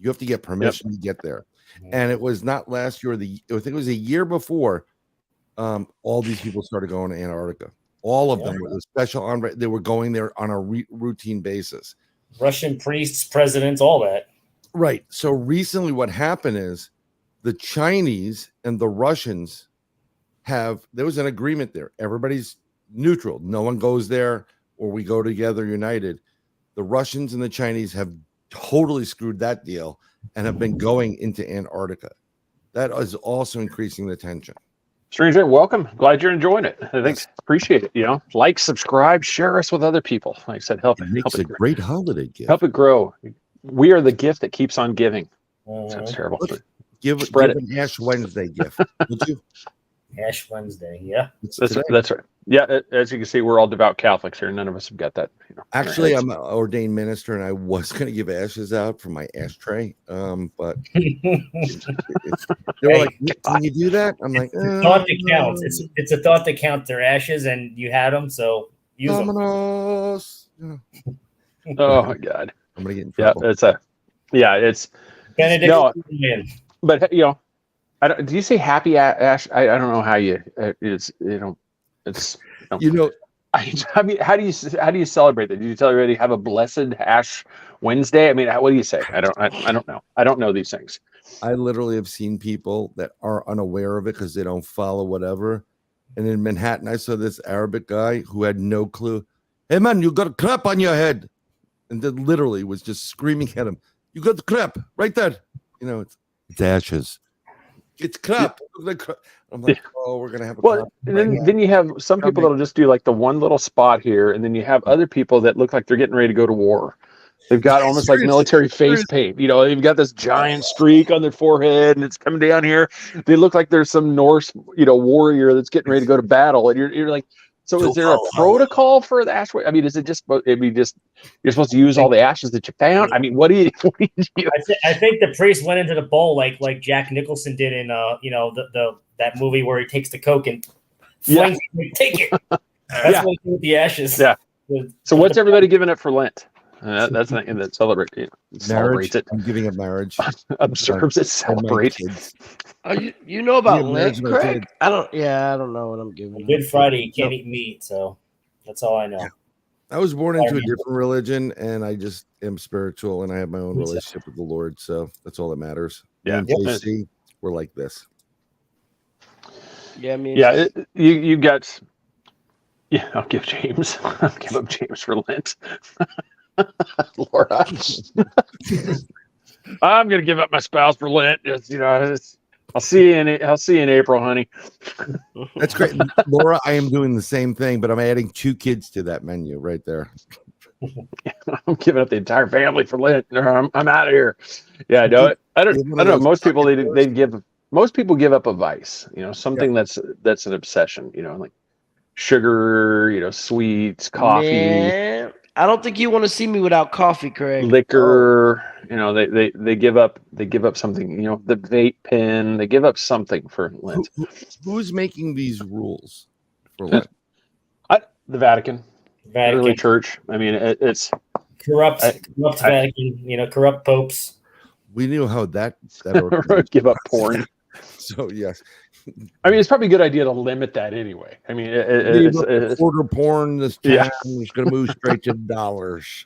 You have to get permission to get there. And it was not last year, I think it was a year before, all these people started going to Antarctica. All of them with a special envoy. They were going there on a routine basis. Russian priests, presidents, all that. Right. So recently what happened is the Chinese and the Russians there was an agreement there. Everybody's neutral. No one goes there, or we go together united. The Russians and the Chinese have totally screwed that deal and have been going into Antarctica. That is also increasing the tension. Stranger, welcome. Glad you're enjoying it. Appreciate it. Like, subscribe, share us with other people. Like I said, help it. Makes a great holiday gift. Help it grow. We are the gift that keeps on giving. Sounds terrible. Give an Ash Wednesday gift. Would you? Ash Wednesday. Yeah. That's right. Yeah, as you can see, we're all devout Catholics here. None of us have got that. Actually, I'm an ordained minister, and I was going to give ashes out for my ashtray. But they were like, "Can you do that?" I'm like, "It's a thought that counts. It's a thought that counts. They're ashes, and you had them, so use them." Oh my God! I'm gonna get in trouble. It's Benedict. No, but do you say happy Ash? I don't know how you. It's. I mean, how do you celebrate that? Do you tell everybody have a blessed Ash Wednesday? I mean, what do you say? I don't know. I don't know these things. I literally have seen people that are unaware of it because they don't follow whatever. And in Manhattan, I saw this Arabic guy who had no clue. Hey man, you got crap on your head, and then literally was just screaming at him. You got the crap right there. It's ashes. It's crap. I'm like, oh, we're gonna have a. Well, and then you have some people that'll just do like the one little spot here, and then you have other people that look like they're getting ready to go to war. They've got almost like military face paint. They've got this giant streak on their forehead, and it's coming down here. They look like there's some Norse, warrior that's getting ready to go to battle, and you're like. So is there a protocol for the ash? I mean, is it just you're supposed to use all the ashes that you found? I mean, what do you do? I think the priest went into the bowl like Jack Nicholson did in that movie where he takes the Coke and flings it. Take it. That's what he did with the ashes. Yeah. So what's everybody giving up for Lent? That's not in that celebrates it. I'm giving up marriage. Observes it, celebrates. You know about Lent, Craig? I don't know what I'm giving. Good Friday, you can't eat meat, so that's all I know. Yeah. I was born into a different religion, and I just am spiritual, and I have my own relationship with the Lord, so that's all that matters. Yeah, JC, we're like this. Yeah, you got. Yeah, I'll give James. I'll give up James for Lent. Laura, I'm gonna give up my spouse for Lent. I'll see you in April, honey. That's great, Laura. I am doing the same thing, but I'm adding 2 kids to that menu right there. I'm giving up the entire family for Lent. I'm out of here. Yeah, I know. I don't know. Most people most people give up a vice. Something that's an obsession. Like sugar. Sweets, coffee. Man, I don't think you want to see me without coffee, Craig. Liquor. They give up something. The vape pen. They give up something for Lent. Who's making these rules for Lent? The Vatican. Early church. I mean, it's corrupt Vatican. Corrupt popes. We knew how that give up porn. So yes. I mean, it's probably a good idea to limit that anyway. I mean, it's order porn. This town is going to move straight to dollars.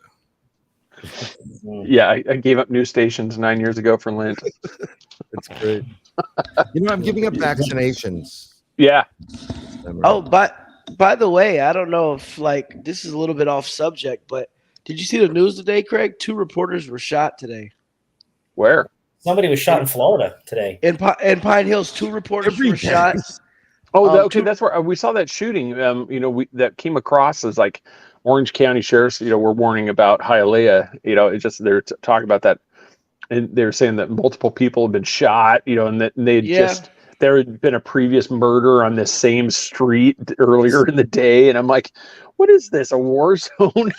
Yeah, I gave up news stations 9 years ago for Lent. That's great. I'm giving up vaccinations. Yeah. Oh, by the way, I don't know if this is a little bit off subject, but did you see the news today, Craig? 2 reporters were shot today. Where? Somebody was shot in Florida today. In Pine Hills, 2 reporters were shot. Oh, that's where we saw that shooting. That came across as like Orange County sheriffs. Were warning about Hialeah. It's just they're talking about that, and they're saying that multiple people have been shot. And that there had been a previous murder on this same street earlier in the day, and I'm like, what is this? A war zone?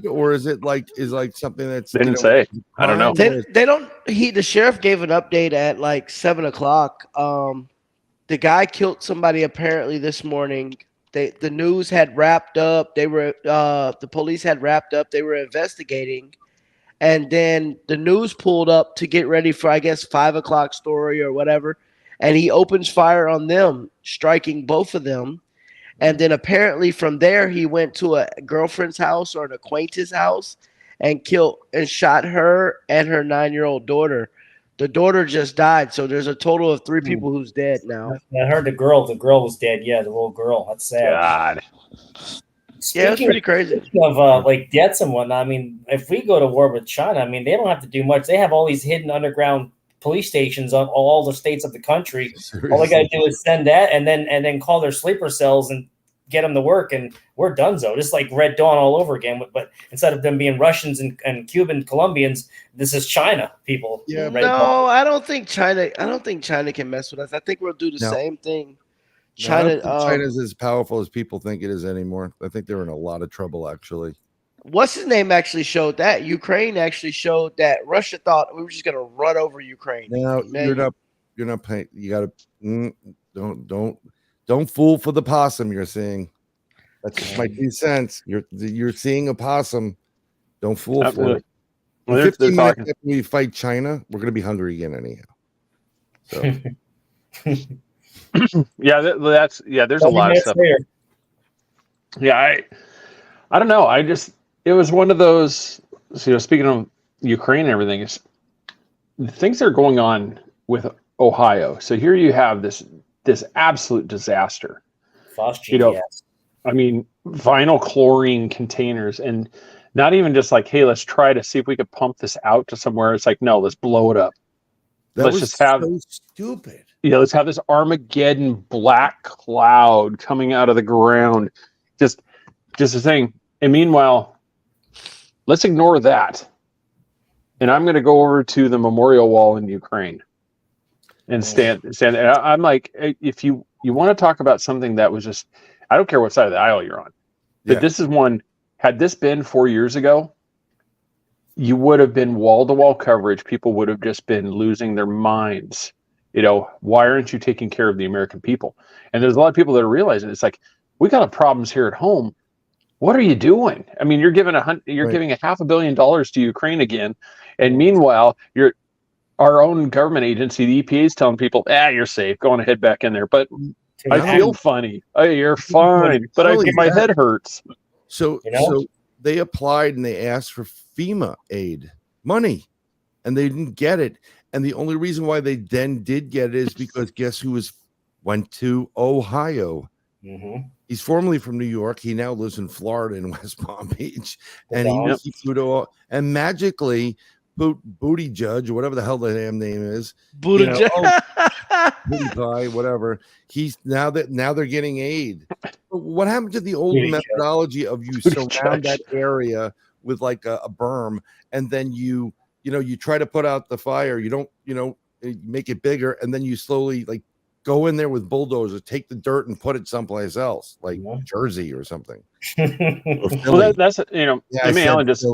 Or is it like something that's they didn't say? I don't know. They don't. The sheriff gave an update at 7:00. The guy killed somebody apparently this morning. The news had wrapped up. The police had wrapped up. They were investigating, and then the news pulled up to get ready for 5:00 story or whatever, and he opens fire on them, striking both of them. And then apparently from there, he went to a girlfriend's house or an acquaintance's house and shot her and her 9-year-old daughter. The daughter just died. So there's a total of 3 people who's dead now. I heard the girl was dead. Yeah, the little girl. That's sad. God. It's pretty crazy. Of deaths and whatnot, I mean, if we go to war with China, I mean, they don't have to do much. They have all these hidden underground police stations on all the states of the country. Seriously? All they got to do is send that and then call their sleeper cells and get them to work, and we're donezo. Just like Red Dawn all over again. But instead of them being Russians and Cuban Colombians, this is China people. Yeah, no, I don't think China. I don't think China can mess with us. I think we'll do the same thing. China, China's as powerful as people think it is anymore. I think they're in a lot of trouble, actually. What's his name actually showed that Ukraine actually showed that Russia thought we were just going to run over Ukraine. No, you're not paying. You got to don't fool for the possum. You're seeing. That's just my 2 cents. You're seeing a possum. Don't fool for it. Well, 15 minutes after we fight China, we're going to be hungry again anyhow. So. There's a lot of stuff. Yeah, I don't know. It was one of those, speaking of Ukraine and everything, things are going on with Ohio. So here you have this absolute disaster. I mean, vinyl chlorine containers, and not even just like, hey, let's try to see if we could pump this out to somewhere. It's like, no, let's blow it up. Let's just have so stupid. Let's have this Armageddon black cloud coming out of the ground. Just a thing. And meanwhile, let's ignore that. And I'm going to go over to the memorial wall in Ukraine and stand there. I'm like, if you want to talk about something that was just, I don't care what side of the aisle you're on, but this is one, had this been 4 years ago, you would have been wall-to-wall coverage. People would have just been losing their minds. Why aren't you taking care of the American people? And there's a lot of people that are realizing it's like, we got problems here at home. What are you doing? I mean, you're giving giving $500 million to Ukraine again, and meanwhile, our own government agency, the EPA, is telling people, you're safe. Go on ahead back in there. But I feel funny. You're fine, but my head hurts. So they applied and they asked for FEMA aid money, and they didn't get it. And the only reason why they then did get it is because guess who went to Ohio? Mm-hmm. He's formerly from New York. He now lives in Florida in West Palm Beach, and he flew to and magically Booty Judge or whatever the hell the damn name is, Booty Pie, whatever. He's now they're getting aid. What happened to the old methodology of you surround that area with like a berm, and then you try to put out the fire. You don't make it bigger, and then you slowly like go in there with bulldozers, take the dirt and put it someplace else, like Jersey or something. Well, that's Jimmy Allen just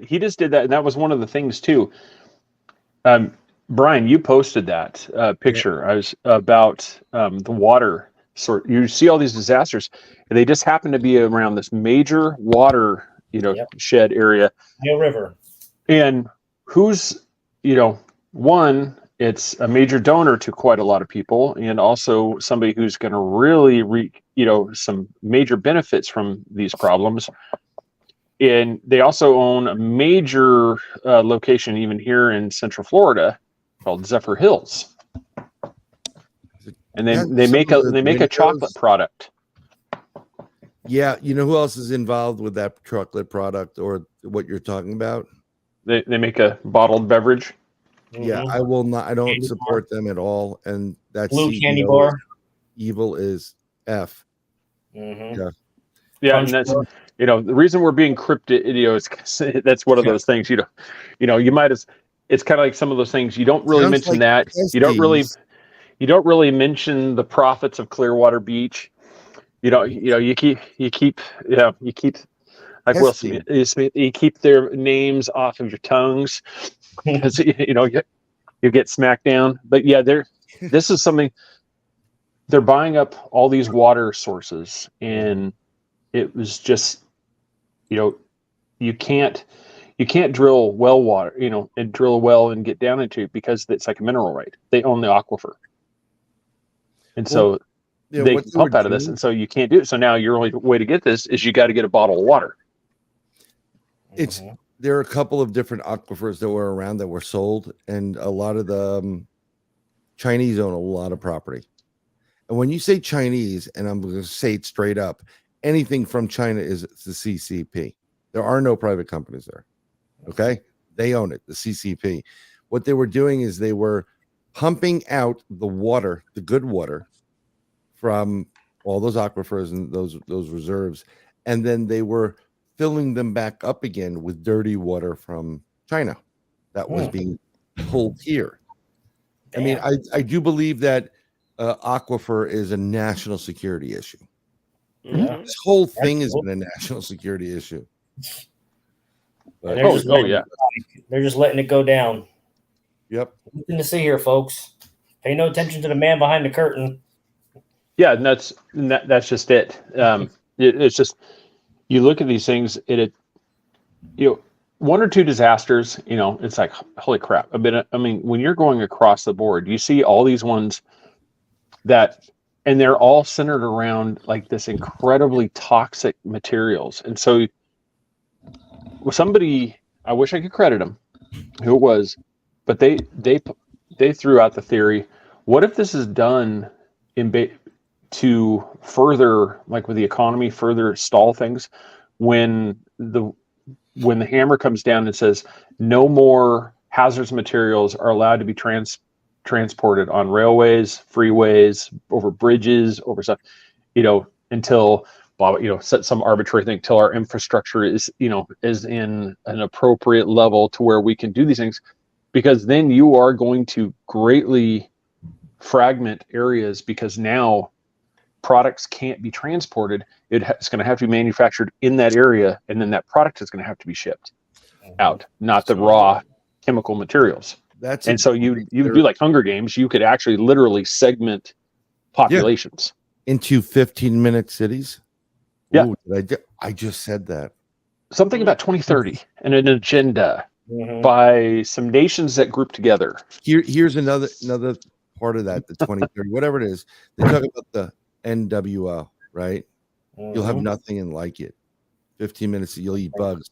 he just did that, and that was one of the things too. Brian, you posted that picture. I was about the water sort. You see all these disasters, and they just happen to be around this major water, shed area, New River. And who's, one, it's a major donor to quite a lot of people, and also somebody who's going to really reap, some major benefits from these problems. And they also own a major location, even here in Central Florida, called Zephyr Hills, and they make a chocolate product. Yeah, you know who else is involved with that chocolate product or what you're talking about? They make a bottled beverage. Yeah, I will not. I don't candy support bar. Them at all. And that's blue candy bar. Evil is F. Mm-hmm. Yeah, and that's the reason we're being cryptic is that's one of those things. You might as it's kind of like some of those things you don't really mention that you don't really mention the profits of Clearwater Beach. You keep like Will Smith. You keep their names off of your tongues. Because you get smacked down. But yeah, this is something they're buying up all these water sources, and it was just you can't drill well water, and drill a well and get down into it because it's like a mineral right. They own the aquifer. And so they pump out of this, and so you can't do it. So now your only way to get this is you got to get a bottle of water. There are a couple of different aquifers that were around that were sold, and a lot of the Chinese own a lot of property. And when you say Chinese, and I'm going to say it straight up, anything from China is the CCP. There are no private companies there. Okay? They own it, the CCP. What they were doing is they were pumping out the water, the good water, from all those aquifers and those reserves, and then they were filling them back up again with dirty water from China that was being pulled here. Damn. I mean, I do believe that aquifer is a national security issue. Yeah. This whole thing has been a national security issue. But, They're just letting it go down. Yep. Nothing to see here, folks. Pay no attention to the man behind the curtain. Yeah, and that's just it. It's just, you look at these things, one or two disasters, it's like, holy crap. I mean, when you're going across the board, you see all these ones and they're all centered around like this incredibly toxic materials. And so somebody, I wish I could credit them, who it was, but they threw out the theory, what if this is done to further, like with the economy, further stall things when the hammer comes down and says no more hazardous materials are allowed to be transported on railways, freeways, over bridges, over stuff, until set some arbitrary thing till our infrastructure is in an appropriate level to where we can do these things, because then you are going to greatly fragment areas, because now products can't be transported. It's going to have to be manufactured in that area, and then that product is going to have to be shipped out, not the raw chemical materials. So you do like Hunger Games. You could actually literally segment populations into 15-minute cities. Yeah. Ooh, I just said that. Something about 2030 and an agenda by some nations that group together. Here's another part of that, the 2030, whatever it is. They talk about the NWO, right? You'll have nothing and like it. 15 minutes, you'll eat bugs.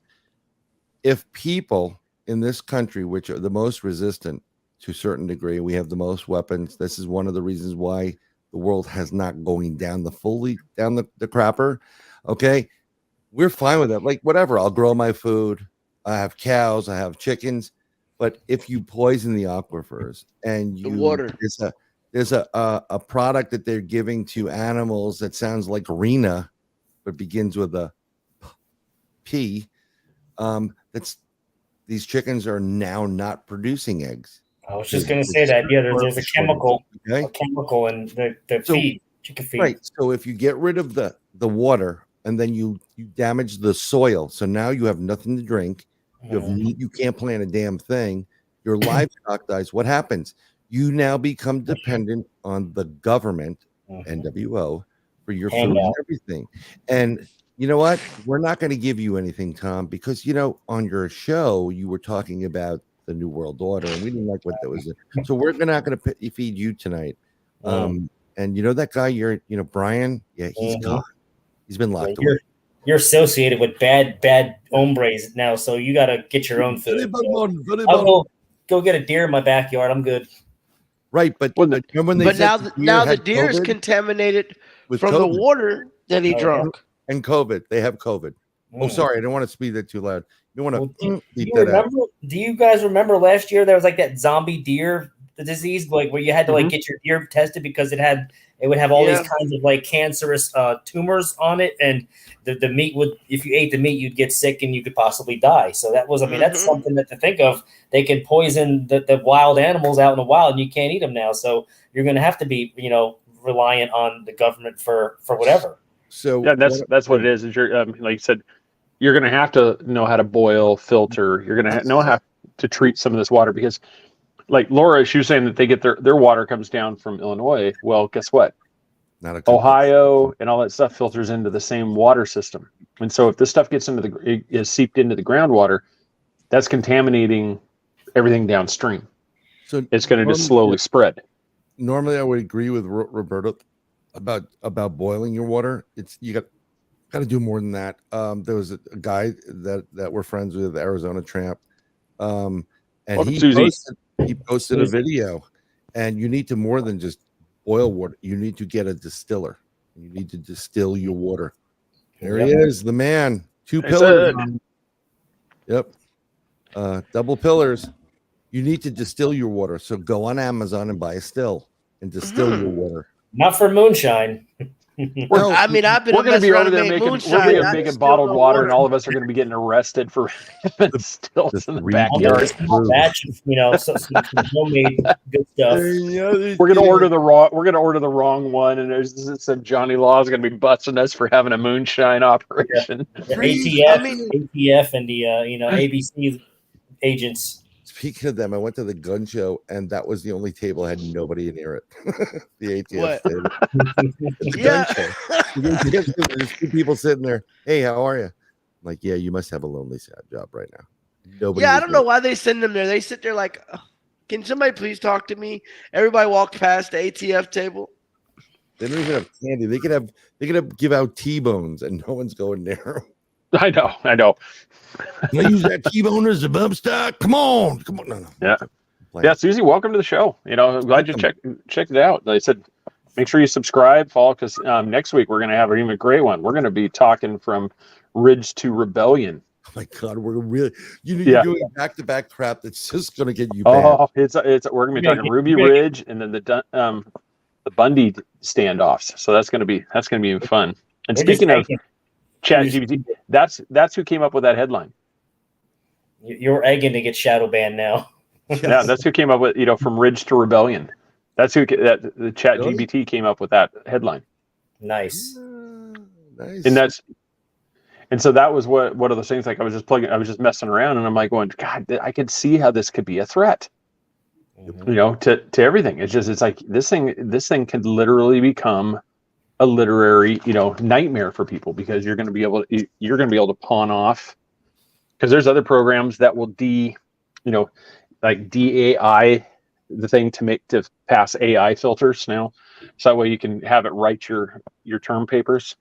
If people in this country, which are the most resistant to a certain degree, we have the most weapons. This is one of the reasons why the world has not going down the crapper. Okay, we're fine with that. Like, whatever, I'll grow my food. I have cows, I have chickens. But if you poison the aquifers and the water, there's a product that they're giving to animals that sounds like arena, but begins with a P. These chickens are now not producing eggs. I was just going to say that. Yeah, there's a chemical in the feed, chicken feed. Right. So if you get rid of the water and then you damage the soil, so now you have nothing to drink. You can't plant a damn thing. Your livestock dies. What happens? You now become dependent on the government, NWO, for your food and everything. And you know what? We're not going to give you anything, Tom, because, on your show, you were talking about the New World Order, and we didn't like what that was. So we're not going to feed you tonight. And that guy, Brian, he's gone. He's been locked away. You're associated with bad hombres now, so you got to get your own food. I'll go get a deer in my backyard. I'm good. Right, but now the deer is contaminated from the water that he drank. And COVID. They have COVID. Oh, sorry. I don't want to speak that too loud. You want to do you guys remember last year there was like that zombie deer disease, like where you had to get your deer tested because it would have all these kinds of like cancerous tumors on it, and the meat if you ate the meat, you'd get sick and you could possibly die. So that was, that's something that to think of. They can poison the wild animals out in the wild, and you can't eat them now. So you're going to have to be, reliant on the government for whatever. So yeah, that's what it is. Is you're like you said, you're going to have to know how to boil, filter. You're going to know how to treat some of this water, because, like Laura, she was saying that they get their water comes down from Illinois. Well, guess what? Ohio and all that stuff filters into the same water system, and so if this stuff gets is seeped into the groundwater, that's contaminating everything downstream. So it's going to just slowly spread. Normally, I would agree with Roberto about boiling your water. You got to do more than that. There was a guy that we're friends with, Arizona Tramp, and he posted a video, and you need to more than just boil water. You need to get a distiller. You need to distill your water. There he is, the man. 2 pillars. Yep. Double pillars. You need to distill your water. So go on Amazon and buy a still and distill your water. Not for moonshine. Well, I mean, I've been we're going to be over there making making bottled water, and all of us are going to be getting arrested for having stills in the backyard. Batch, some homemade good stuff. We're going to order the wrong one, and there's some Johnny Law is going to be busting us for having a moonshine operation. The ATF, and the ABC agents. Speaking of them, I went to the gun show, and that was the only table that had nobody near it. The ATF table. The gun show. There's two people sitting there. Hey, how are you? I'm like, yeah, you must have a lonely, sad job right now. Nobody. Yeah, I don't know why they send them there. They sit there like, can somebody please talk to me? Everybody walked past the ATF table. They don't even have candy. They could have give out T-bones, and no one's going there. I know. Can I use that T-bone as a bump stock? Come on. No. Yeah, Susie, welcome to the show. I'm glad you checked it out. They said, make sure you subscribe, follow, because next week we're going to have an even great one. We're going to be talking from Ridge to Rebellion. Oh my God, we're really you're doing back-to-back crap that's just going to get you banned. Oh, it's we're going to be talking Ruby Ridge and then the Bundy standoffs. So that's going to be fun. And speaking of ChatGPT, that's who came up with that headline. You're egging to get shadow banned now. Yeah, that's who came up with from Ridge to Rebellion. That's who the ChatGPT came up with that headline. Nice. Nice. And so that was one of those things. Like I was just messing around, and I'm like going, God, I could see how this could be a threat. To everything. It's like this thing could literally become a literary nightmare for people, because you're going to be able to pawn off, because there's other programs that will like DAI the thing to pass AI filters now, so that way you can have it write your term papers.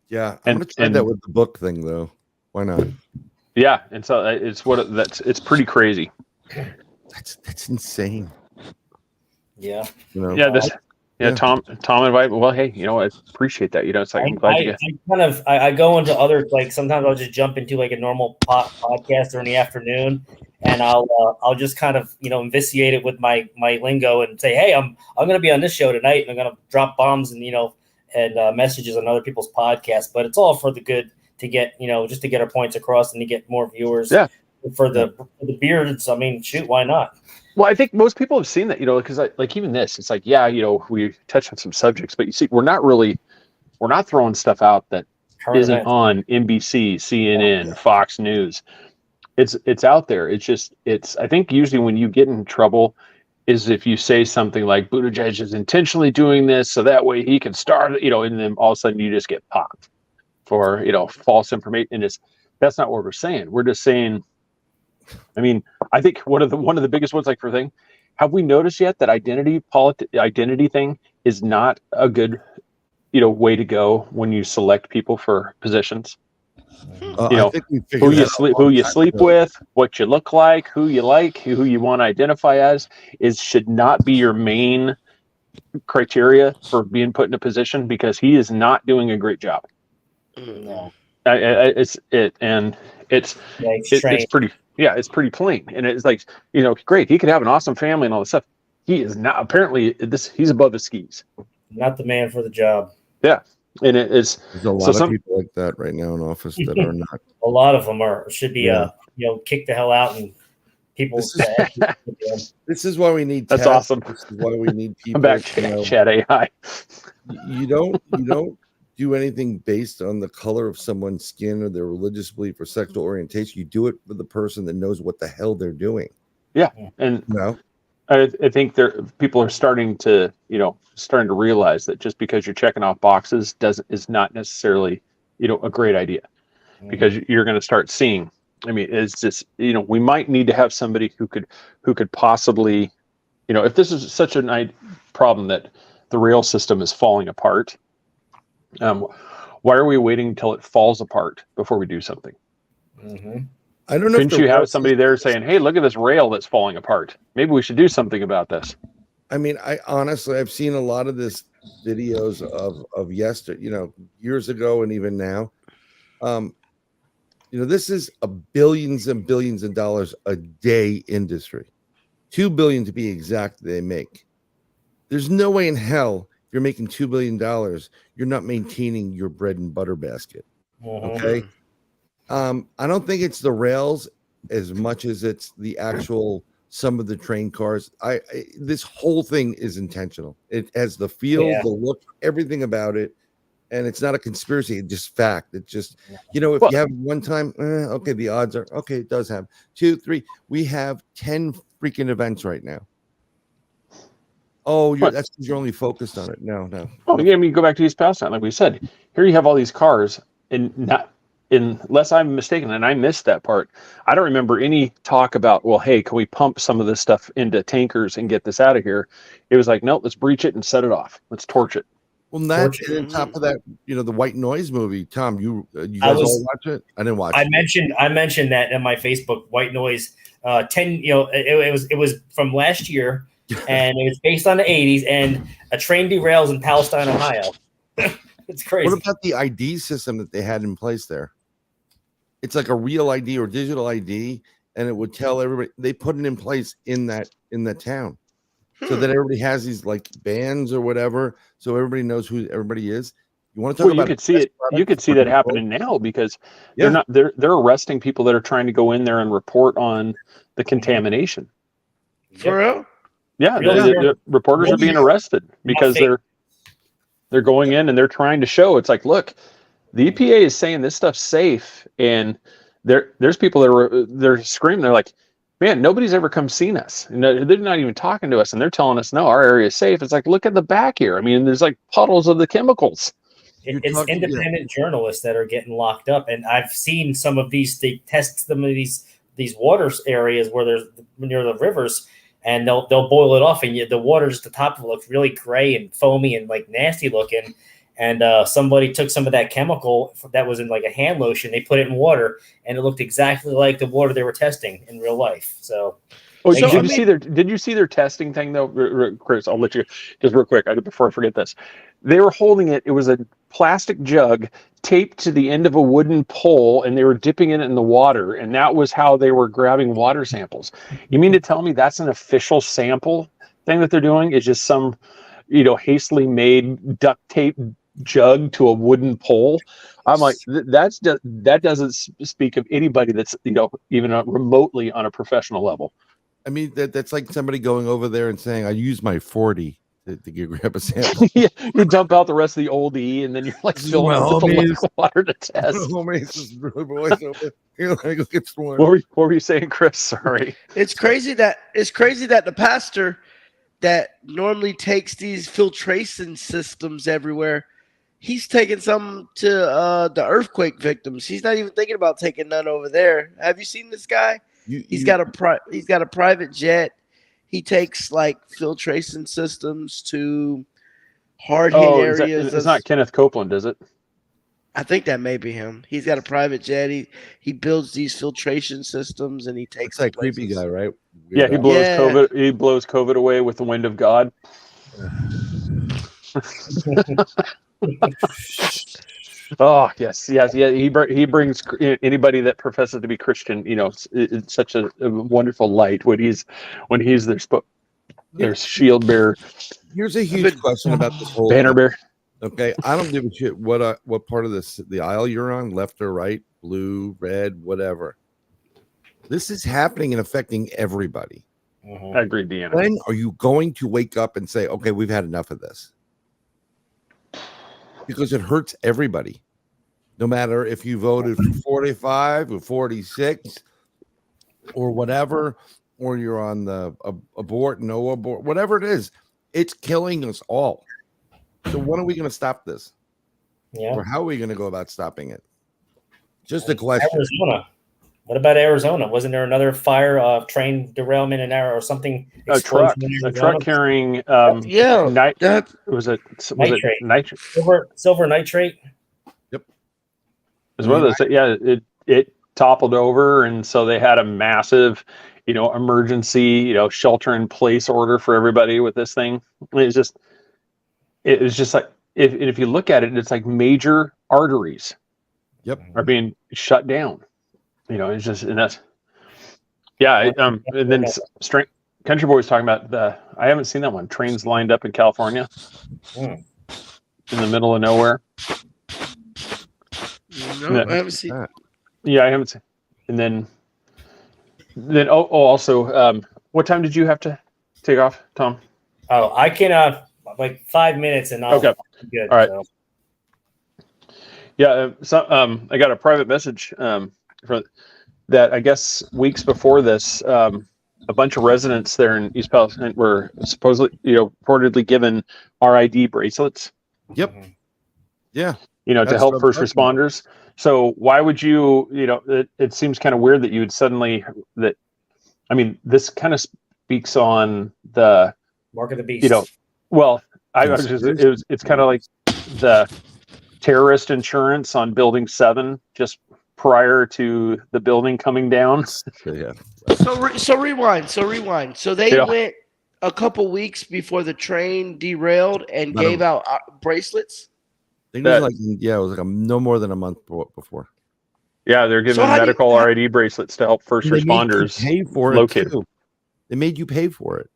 Yeah, I'm gonna try that with the book thing though. Why not? Yeah, and so it's pretty crazy. That's insane. Yeah. Tom invited. Well, hey, I appreciate that. It's like I'm glad I go into other, like, sometimes I'll just jump into like a normal podcast or in the afternoon, and I'll just kind of vitiate it with my lingo and say, hey, I'm going to be on this show tonight, and I'm going to drop bombs and and messages on other people's podcasts, but it's all for the good, to get just to get our points across and to get more viewers. Yeah. For the beards, I mean, shoot, why not? Well, I think most people have seen that, because like even this, it's like, we touch on some subjects, but you see, we're not throwing stuff out that isn't on NBC, CNN, Fox News. It's out there. I think usually when you get in trouble is if you say something like Buttigieg is intentionally doing this so that way he can start, and then all of a sudden you just get popped for, false information. And that's not what we're saying. We're just saying, I mean, I think one of the biggest ones, like for thing, have we noticed yet that identity thing is not a good, way to go when you select people for positions? I think who you sleep with, what you look like, who you want to identify as should not be your main criteria for being put in a position, because he is not doing a great job. No. It's pretty. Yeah, it's pretty plain, and it's like, great. He could have an awesome family and all this stuff. He is not. Apparently, he's above his skis. Not the man for the job. Yeah, and there's a lot of people like that right now in office that are not. A lot of them should be kicked the hell out, and people. This is why we need. That's awesome. This is why we need people. I'm back to chat AI. You don't do anything based on the color of someone's skin or their religious belief or sexual orientation. You do it for the person that knows what the hell they're doing. Yeah, and I think people are starting to realize that just because you're checking off boxes is not necessarily a great idea, because you're going to start seeing. I mean, it's just we might need to have somebody who could possibly, if this is such a problem that the rail system is falling apart. Why are we waiting until it falls apart before we do something? Mm-hmm. I don't know. Couldn't you have somebody there saying, "Hey, look at this rail that's falling apart. Maybe we should do something about this"? I mean, I've seen a lot of this videos of yesterday, years ago, and even now. This is a billions and billions of dollars a day industry, $2 billion to be exact. They make. There's no way in hell you're making $2 billion, you're not maintaining your bread and butter basket. Okay. I don't think it's the rails as much as it's the actual some of the train cars. This whole thing is intentional. It has the feel, the look, everything about it. And it's not a conspiracy, it's just fact. It's just, if you have one time, okay, the odds are okay, it does have 2, 3. We have 10 freaking events right now. Oh, that's because you're only focused on it. No. Oh, yeah, I mean, go back to East Palestine, like we said. Here you have all these cars, and not unless I'm mistaken, and I missed that part. I don't remember any talk about, well, hey, can we pump some of this stuff into tankers and get this out of here? It was like, nope, let's breach it and set it off. Let's torch it. Well, that and on top of that, the White Noise movie. Tom, you guys all watch it? I didn't watch it. I mentioned that in my Facebook. White Noise, 10. It was from last year, and it was based on the 80s. And a train derails in Palestine, Ohio. It's crazy. What about the ID system that they had in place there? It's like a real ID or digital ID, and it would tell everybody. They put it in place in that town. So that everybody has these like bands or whatever, so everybody knows who everybody is. You want to talk about? You could see it. You could see that happening now because they're arresting people that are trying to go in there and report on the contamination. For real? Yeah, the reporters are being arrested because they're going in and they're trying to show. It's like, look, the EPA is saying this stuff's safe, and there's people they're screaming. They're like, man, nobody's ever come seen us. And they're not even talking to us, and they're telling us, no, our area is safe. It's like, look at the back here. I mean, there's like puddles of the chemicals. It's independent journalists that are getting locked up, and I've seen some of these. They test some of these water areas where there's near the rivers, and they'll boil it off, and the water just the top of it looks really gray and foamy and like nasty looking. And somebody took some of that chemical that was in like a hand lotion. They put it in water, and it looked exactly like the water they were testing in real life. So, did you see their testing thing though, Chris? I'll let you just real quick before I forget this. They were holding it. It was a plastic jug taped to the end of a wooden pole, and they were dipping it in the water, and that was how they were grabbing water samples. You mean to tell me that's an official sample thing that they're doing? Is just some, hastily made duct tape jug to a wooden pole? I'm like, that doesn't speak of anybody that's even remotely on a professional level. I mean, that's like somebody going over there and saying, I use my 40 to grab a sample. Yeah, you dump out the rest of the old E, and then you're like filling it with water to test. What were you saying, Chris? Sorry. It's crazy that the pastor that normally takes these filtration systems everywhere, he's taking some to the earthquake victims. He's not even thinking about taking none over there. Have you seen this guy? He's got a private jet. He takes like filtration systems to hard hit areas. It's not Kenneth Copeland, is it? I think that may be him. He's got a private jet. He builds these filtration systems, and he takes that creepy guy, right? Yeah, he blows COVID. He blows COVID away with the wind of God. Oh yes. He brings anybody that professes to be Christian. It's such a wonderful light when he's their shield bearer. Here's a huge question about this whole banner bear. Okay, I don't give a shit what part of the aisle you're on, left or right, blue, red, whatever. This is happening and affecting everybody. I agree, Deanna. When are you going to wake up and say, okay, we've had enough of this? Because it hurts everybody. No matter if you voted for 45 or 46 or whatever, or you're on the abort, no abort, whatever it is, it's killing us all. So when are we going to stop this? Yeah. Or how are we going to go about stopping it? Just a question. Arizona. What about Arizona? Wasn't there another fire train derailment in Arizona or something? A truck carrying was it nitrate? Silver nitrate. Yep. As well as it toppled over, and so they had a massive, emergency, shelter in place order for everybody with this thing. It was just like if you look at it, it's like major arteries. Yep. Are being shut down. It's just, and that's, and then Country Boy was talking about I haven't seen that one. Trains lined up in California, in the middle of nowhere. No, I haven't seen. Yeah, I haven't seen. And then also, what time did you have to take off, Tom? Oh, I can like 5 minutes and I'll Okay. be good. All right. So. Yeah, I got a private message for that. I guess weeks before this, a bunch of residents there in East Palestine were supposedly, reportedly given RID bracelets. Yep. Yeah. To help first responders. So why would you? It seems kind of weird that you would suddenly that. I mean, this kind of speaks on the Mark of the beast. Well, it's kind of like the terrorist insurance on Building 7 just prior to the building coming down. Yeah. So rewind. So they went a couple weeks before the train derailed and gave out bracelets. I think it was like no more than a month before. Yeah, they're giving medical RID bracelets to help first responders pay for locate it too. They made you pay for it.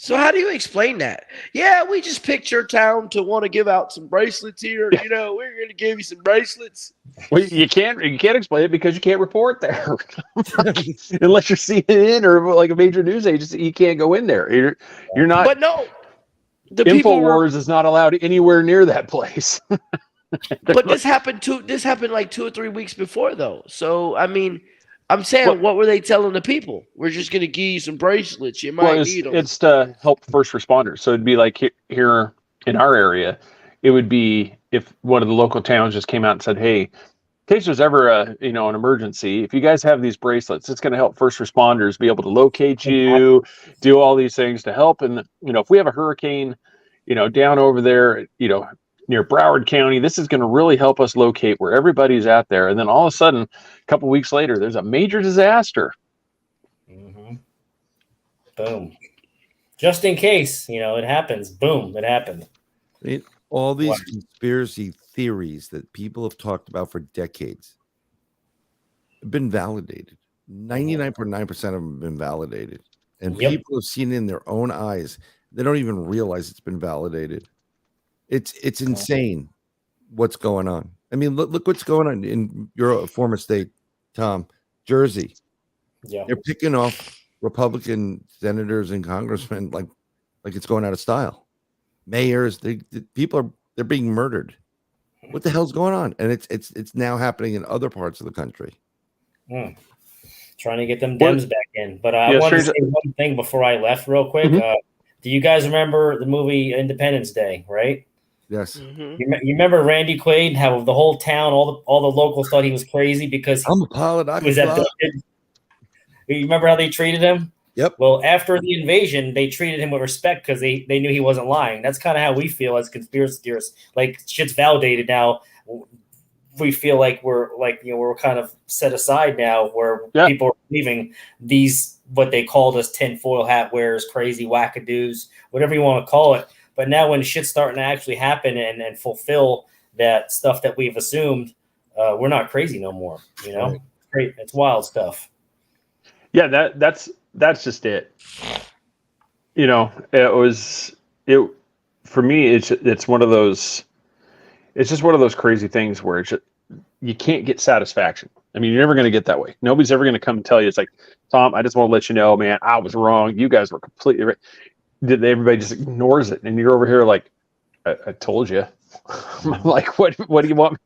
So how do you explain that? Yeah, we just picked your town to want to give out some bracelets here. We're going to give you some bracelets. Well, you can't explain it because you can't report there unless you're CNN or like a major news agency. You can't go in there. You're not. But no, the InfoWars is not allowed anywhere near that place. But this happened like 2 or 3 weeks before, though. So I mean, I'm saying, what were they telling the people? We're just going to give you some bracelets. You might need them. It's to help first responders. So it'd be like here in our area, it would be if one of the local towns just came out and said, "Hey, in case there's ever an emergency, if you guys have these bracelets, it's going to help first responders be able to locate you, do all these things to help. And if we have a hurricane, down over there, near Broward County, this is going to really help us locate where everybody's at there." And then all of a sudden, a couple weeks later, there's a major disaster. Mm-hmm. Boom. Just in case, it happens. Boom, it happened. All these conspiracy theories that people have talked about for decades have been validated. 99.9% of them have been validated. And people have seen it in their own eyes. They don't even realize it's been validated. It's insane what's going on. I mean, look what's going on in your former state, Tom, Jersey. Yeah, they're picking off Republican senators and congressmen like it's going out of style. Mayors, they're being murdered. What the hell's going on? And it's now happening in other parts of the country. Trying to get them Dems back in. But I wanted to say one thing before I left, real quick. Mm-hmm. Do you guys remember the movie Independence Day? Right. Yes. Mm-hmm. You remember Randy Quaid? How the whole town, all the locals thought he was crazy because I'm a pilot. He was abducted. You remember how they treated him? Yep. Well, after the invasion, they treated him with respect because they knew he wasn't lying. That's kind of how we feel as conspiracy theorists. Like, shit's validated now. We feel like we're kind of set aside now, where people are believing these what they called us tinfoil hat wearers, crazy wackadoos, whatever you want to call it. But now when shit's starting to actually happen and fulfill that stuff that we've assumed, we're not crazy no more. Right. Great, it's wild stuff. Yeah, that's just it. It for me. It's one of those. It's just one of those crazy things where you can't get satisfaction. I mean, you're never going to get that way. Nobody's ever going to come and tell you, it's like, Tom, I just want to let you know, man, I was wrong. You guys were completely right. Everybody just ignores it, and you're over here like, I told you. I'm like, what do you want?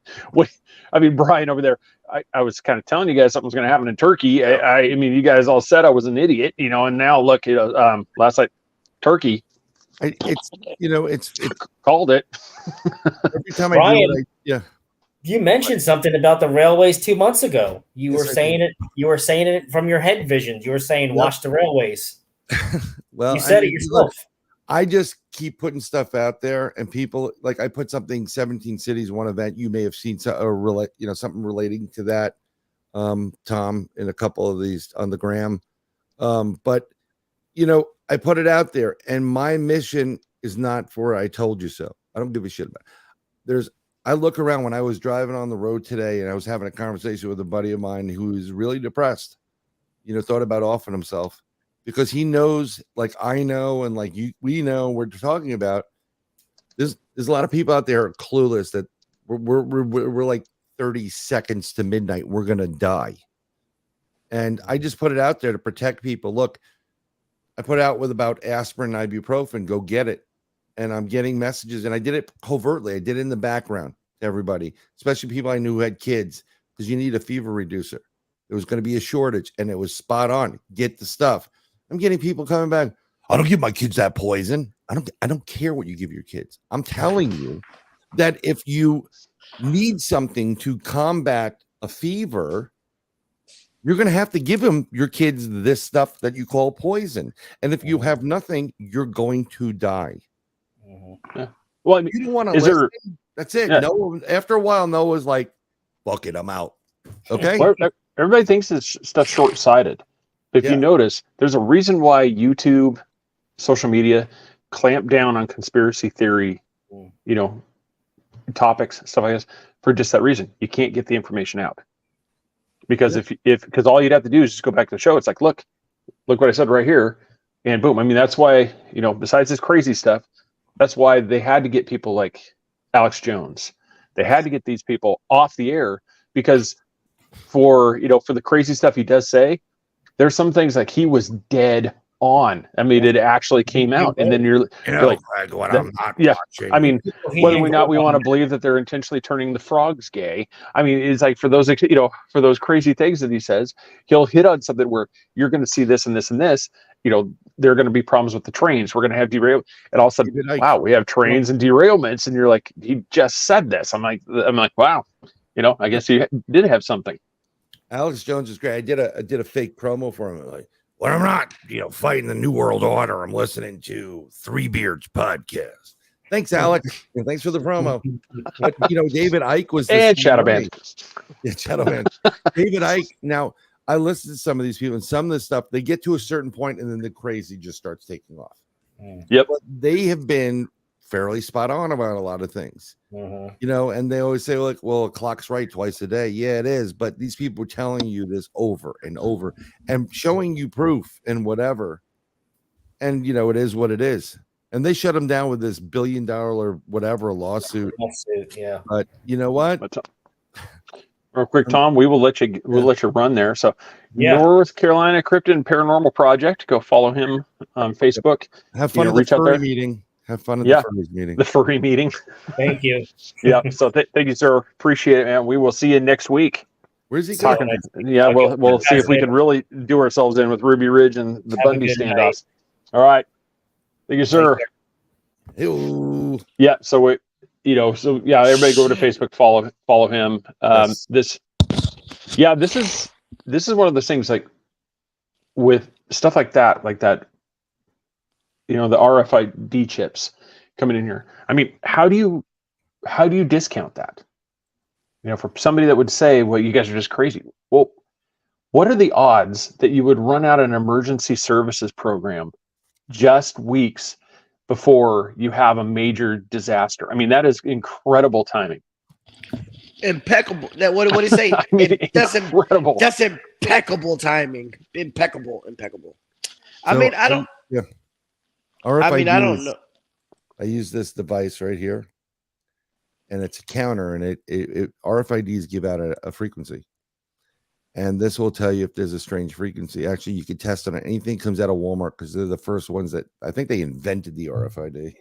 I mean, Brian over there, I was kind of telling you guys something was going to happen in Turkey. I mean, you guys all said I was an idiot, and now look, last night, Turkey. It's called it. Every time Brian, I do it, you mentioned something about the railways 2 months ago. You were saying it from your head visions. You were saying, watch the railways. Well, you said it yourself. Look, I just keep putting stuff out there, and people like I put something 17 cities, one event. You may have seen something relating to that, Tom, in a couple of these on the gram. But I put it out there, and my mission is not for I told you so. I don't give a shit about it. I look around when I was driving on the road today, and I was having a conversation with a buddy of mine who is really depressed, thought about offing himself. because he knows, like I know, and like we know, we're talking about. There's a lot of people out there are clueless that we're like 30 seconds to midnight. We're gonna die, and I just put it out there to protect people. Look, I put out with about aspirin, ibuprofen. Go get it, and I'm getting messages, and I did it covertly. I did it in the background to everybody, especially people I knew who had kids, because you need a fever reducer. There was going to be a shortage, and it was spot on. Get the stuff. I'm getting people coming back. I don't give my kids that poison. I don't care what you give your kids. I'm telling you that if you need something to combat a fever, you're going to have to give them your kids this stuff that you call poison. And if you have nothing, you're going to die. Yeah. Well, I mean, you don't want to listen. That's it. Yeah. No, after a while, Noah's like, fuck it, I'm out. Okay. Well, everybody thinks this stuff's short-sighted. If you notice, there's a reason why YouTube, social media clamp down on conspiracy theory, topics, stuff like this, for just that reason. You can't get the information out. Because because all you'd have to do is just go back to the show. It's like, look what I said right here, and boom. I mean, that's why, besides this crazy stuff, that's why they had to get people like Alex Jones. They had to get these people off the air, because for the crazy stuff he does say, there's some things like he was dead on. I mean, it actually came out, and then you're like, I mean, whether or not we want to believe that they're intentionally turning the frogs gay. I mean, it's like for those crazy things that he says, he'll hit on something where you're going to see this and this and this. There are going to be problems with the trains. We're going to have derail, and all of a sudden, wow, we have trains and derailments, and you're like, he just said this. I'm like, wow, I guess he did have something. Alex Jones is great. I did a fake promo for him. Like, when I'm not, fighting the New World Order, I'm listening to Three Beards podcast. Thanks, Alex. And thanks for the promo. But, David Icke was and Shadow Band. Yeah, Shadow Band. David Icke. Now, I listened to some of these people, and some of this stuff, they get to a certain point, and then the crazy just starts taking off. Yep. But they have been fairly spot on about a lot of things. And they always say, like, well, a clock's right twice a day. Yeah, it is. But these people are telling you this over and over and showing you proof and whatever. And, it is what it is. And they shut him down with this $1 billion whatever lawsuit. Yeah. But you know what? Real quick, Tom, we'll let you run there. So North Carolina Cryptid and Paranormal Project. Go follow him on Facebook. Have fun at the furry meeting. Have fun at the furry meeting. The furry meeting. Thank you. Yeah. So thank you, sir. Appreciate it, man. We will see you next week. Where's he going? Yeah, we'll see if we can really do ourselves in with Ruby Ridge and the Bundy standoffs. All right. Thank you, sir. Ew. Yeah. So everybody go to Facebook, follow him. This is one of those things, like with stuff like that, the RFID chips coming in here. I mean, how do you discount that? For somebody that would say, well, you guys are just crazy. Well, what are the odds that you would run out an emergency services program just weeks before you have a major disaster? I mean, that is incredible timing. Impeccable. What did he say? I mean, that's incredible. That's impeccable timing. Impeccable. I mean, I don't. Yeah. RFIDs, I don't know. I use this device right here, and it's a counter, and it RFIDs give out a frequency, and this will tell you if there's a strange frequency. Actually, you can test on it. Anything comes out of Walmart, because they're the first ones that I think they invented the RFID.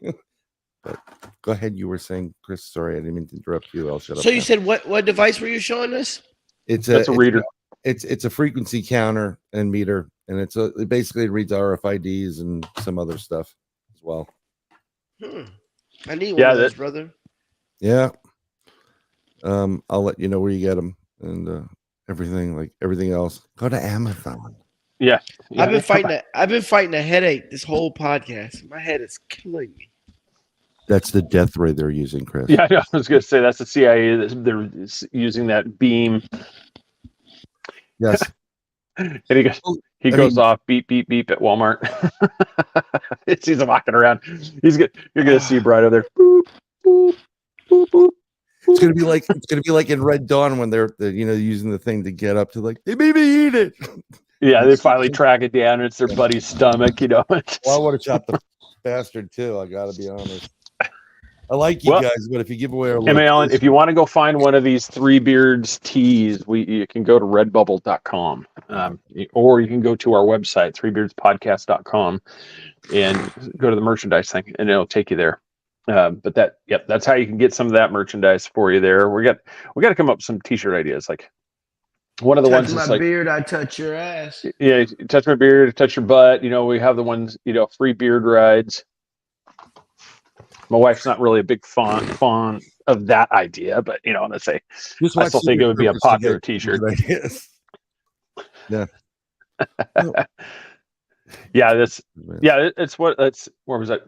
But go ahead. You were saying, Chris. Sorry, I didn't mean to interrupt you. I'll shut up. So you said what device were you showing us? It's a reader. It's a frequency counter and meter, and it basically reads RFIDs and some other stuff as well. I need one of those, brother. Yeah. I'll let you know where you get them and everything else. Go to Amazon. Yeah. I've been fighting a headache this whole podcast. My head is killing me. That's the death ray they're using, Chris. Yeah, I was going to say that's the CIA. They're using that beam. Yes. And he goes off, beep, beep, beep at Walmart. He's walking around. You're going to see Bright over there. Boop, boop, boop, boop. It's gonna be like in Red Dawn when they're using the thing to get up to, like, they made me eat it. Yeah, they finally track it down. It's their buddy's stomach, you know. Well, I would have shot the bastard too. I gotta be honest. I like you guys, but if you give away our Hey, Alan, if location, you want to go find one of these Three Beards tees, you can go to redbubble.com, or you can go to our website, threebeardspodcast.com, and go to the merchandise thing, and it'll take you there. But that's how you can get some of that merchandise for you there. We got to come up with some T-shirt ideas. Like one of the ones touch that's my like, beard, I touch your ass. yeah, touch my beard, touch your butt. You know, we have the ones, you know, free beard rides. My wife's not really a big fan of that idea, but you know, let's say I still think it would be a popular T-shirt. Yeah. It's where was that?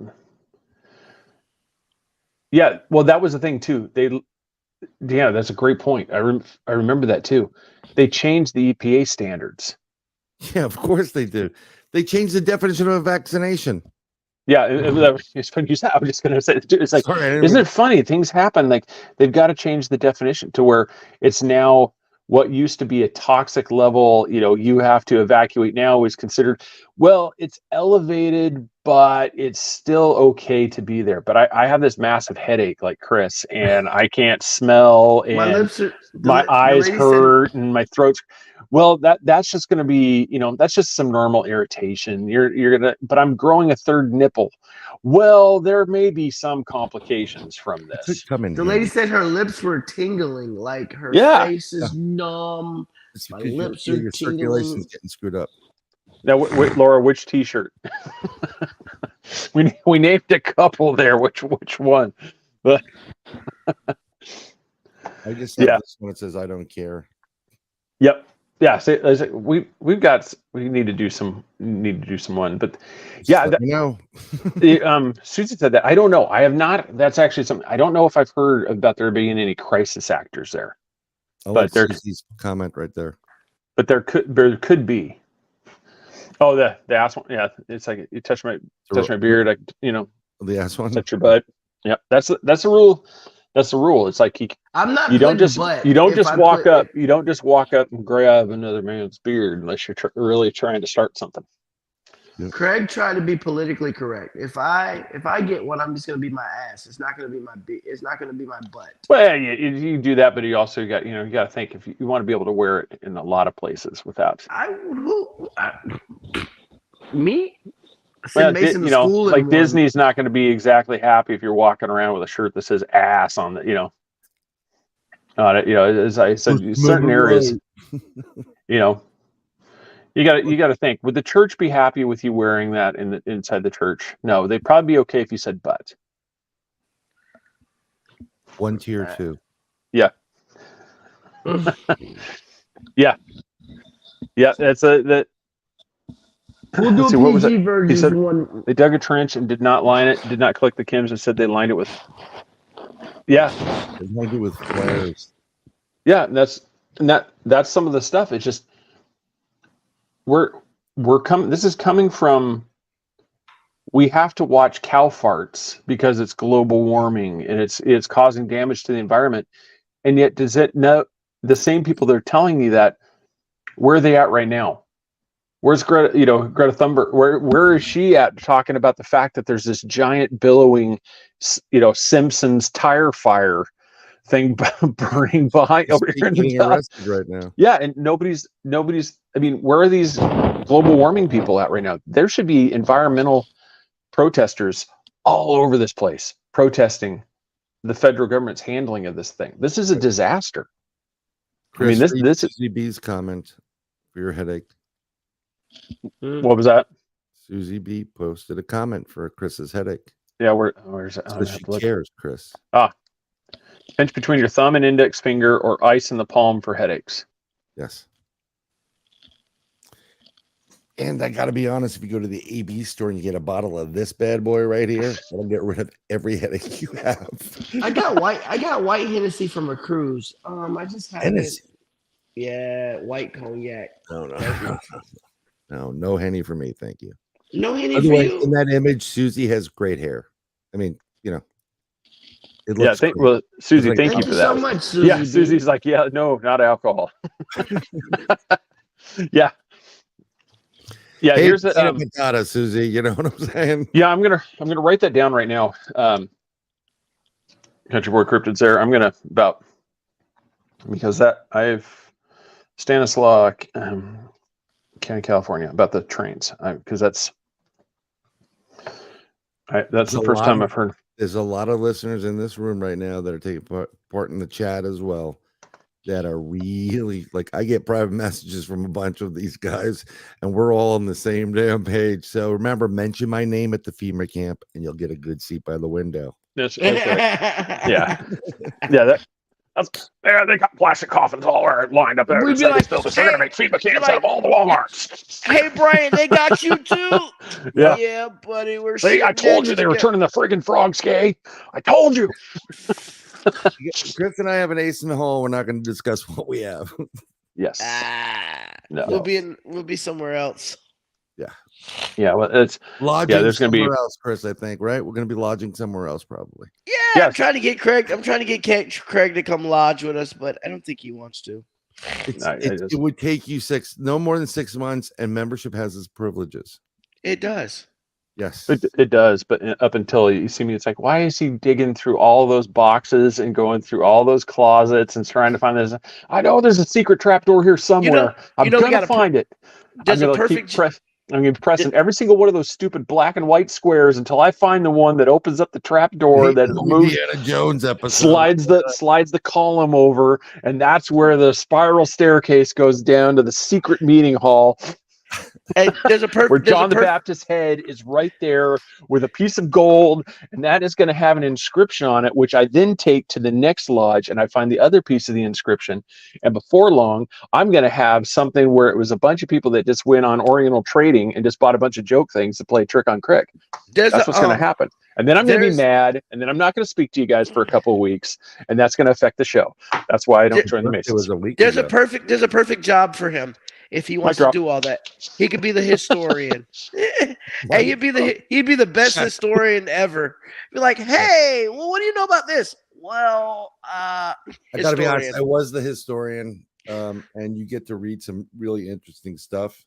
Yeah, well, that was the thing too. That's a great point. I remember that too. They changed the EPA standards. Yeah, of course they do. They changed the definition of a vaccination. Yeah, it's funny you said. I was just going to say, it's like, isn't it funny? Things happen. Like they've got to change the definition to where it's now what used to be a toxic level. You know, you have to evacuate now is considered. Well, it's elevated, but it's still okay to be there. But I have this massive headache, like Chris, and I can't smell, and My lips are. my eyes hurt, and my throat's. Well, that's just going to be, you know, that's just some normal irritation. You're gonna, but I'm growing a third nipple. Well, there may be some complications from this. The lady said her lips were tingling, like her face is numb. My lips are your tingling. circulation's getting screwed up. Now, wait, Laura, which T-shirt? we named a couple there. Which one? But I just have this one that says "I don't care." Yep. Yeah, so we need to do some one, but Susie said that. I don't know. I have not. That's actually something I don't know if I've heard about there being any crisis actors there. But there's comment right there. But there could be. Oh, the ass one. Yeah, it's like you touch my beard. The ass one. Touch your butt. Yep, that's the rule. That's the rule. It's like you don't just walk up and grab another man's beard unless you're really trying to start something. Craig tried to be politically correct. If I get one, I'm just gonna be my ass. It's not gonna be it's not gonna be my butt. Well, you do that, but you also got you got to think if you want to be able to wear it in a lot of places without. Me. Well, like Disney's not going to be exactly happy if you're walking around with a shirt that says ass on the, on it. As I said, certain areas, you got to think. Would the church be happy with you wearing that inside the church? No, they'd probably be okay if you said butt. 1 tier 2. Yeah. Yeah. That's that. We'll do a PG version. He said they dug a trench and did not line it, did not collect the chems, and said they lined it with. Yeah. They lined it with flares. Yeah, that's some of the stuff. It's just we're coming. This is coming from. We have to watch cow farts because it's global warming and it's causing damage to the environment, and yet does it know the same people that are telling me that? Where are they at right now? Where's Greta Thunberg? Where is she at talking about the fact that there's this giant billowing, Simpsons tire fire thing burning behind over here in the arrested right now? Yeah, and nobody's. I mean, where are these global warming people at right now? There should be environmental protesters all over this place protesting the federal government's handling of this thing. This is a disaster. Chris, I mean, this is CB's comment for your headache. What was that? Susie B posted a comment for Chris's headache. Yeah, where's it? So she cares, Chris. Pinch between your thumb and index finger or ice in the palm for headaches. Yes. And I got to be honest, if you go to the AB store and you get a bottle of this bad boy right here, that'll get rid of every headache you have. I got white Hennessy from a cruise. I just had Hennessy. Yeah, white cognac. No Henny for me, thank you. No Henny By the for way, you. in that image, Susie has great hair. I mean, it looks. Well, Susie, thank you for that. So much, Susie. Yeah, Susie's like, no, not alcohol. Yeah. Yeah, Hey, here's the Matata, Susie. You know what I'm saying? Yeah, I'm gonna write that down right now. Country Boy Cryptids there. I'm gonna because that I've Stanislaus, County, California, about the trains, because that's the first time I've heard. There's a lot of listeners in this room right now that are taking part in the chat as well, that are really like, I get private messages from a bunch of these guys, and we're all on the same damn page. So remember, mention my name at the FEMA camp, and you'll get a good seat by the window. That's right. Yeah, they got plastic coffins all lined up there. We'd be like, they're gonna make FEMA camps out of all the WalMarts. Hey, Brian, they got you too. Yeah, buddy. I told you they were turning the friggin' frogs gay. I told you. Chris and I have an ace in the hole. We're not going to discuss what we have. Yes. No. We'll be somewhere else. Yeah. Well, it's lodging. There's going to be else, Chris. I think, right? We're going to be lodging somewhere else, probably. Yeah. Yes. I'm trying to get Craig to come lodge with us, but I don't think he wants to. It would take you no more than 6 months, and membership has its privileges. It does. Yes, it does. But up until you see me, it's like, why is he digging through all those boxes and going through all those closets and trying to find this? I know there's a secret trapdoor here somewhere. I'm gonna find it. I'm gonna keep pressing every single one of those stupid black and white squares until I find the one that opens up the trapdoor that moves. Indiana Jones episode slides the column over, and that's where the spiral staircase goes down to the secret meeting hall. And where John the Baptist's head is right there with a piece of gold, and that is going to have an inscription on it, which I then take to the next lodge, and I find the other piece of the inscription. And before long, I'm going to have something where it was a bunch of people that just went on Oriental trading and just bought a bunch of joke things to play trick on Crick. That's what's going to happen. And then I'm going to be mad, and then I'm not going to speak to you guys for a couple of weeks, and that's going to affect the show. That's why I don't join the Masons. There's a perfect job for him. If he wants to do all that, he could be the historian. Hey, he'd be the best historian ever. Be like, hey, well, what do you know about this? Well, I gotta be honest, I was the historian, and you get to read some really interesting stuff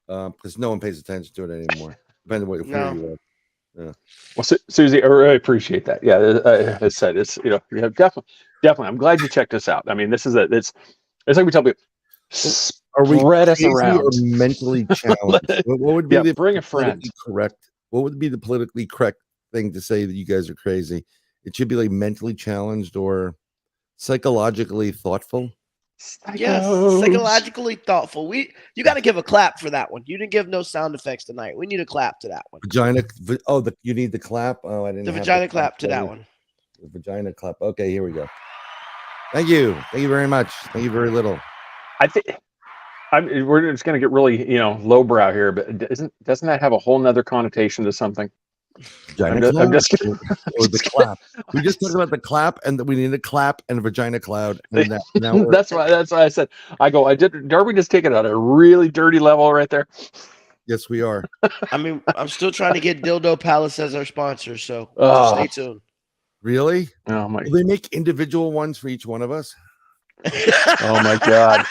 because no one pays attention to it anymore. Depending on what you are. Yeah. Well, Susie, I really appreciate that. Yeah, I said it's definitely. I'm glad you checked us out. I mean, it's like we tell people. Are we us around or mentally challenged? What would be bring a friend? Correct. What would be the politically correct thing to say that you guys are crazy? It should be like mentally challenged or psychologically thoughtful. Yes, psychologically thoughtful. You got to give a clap for that one. You didn't give no sound effects tonight. We need a clap to that one. Vagina. You need the clap. Oh, I didn't. The vagina clap to that one. The vagina clap. Okay, here we go. Thank you. Thank you very much. Thank you very little. I think we're just going to get really, lowbrow here, but doesn't that have a whole nother connotation to something? I'm just kidding. Or the clap. We just talked about the clap, and that we need a clap and a vagina cloud. And that's why I said. Are we just taking it at a really dirty level right there? Yes, we are. I mean, I'm still trying to get Dildo Palace as our sponsor, so stay tuned. Really? Oh my! Will they make individual ones for each one of us? Oh my God!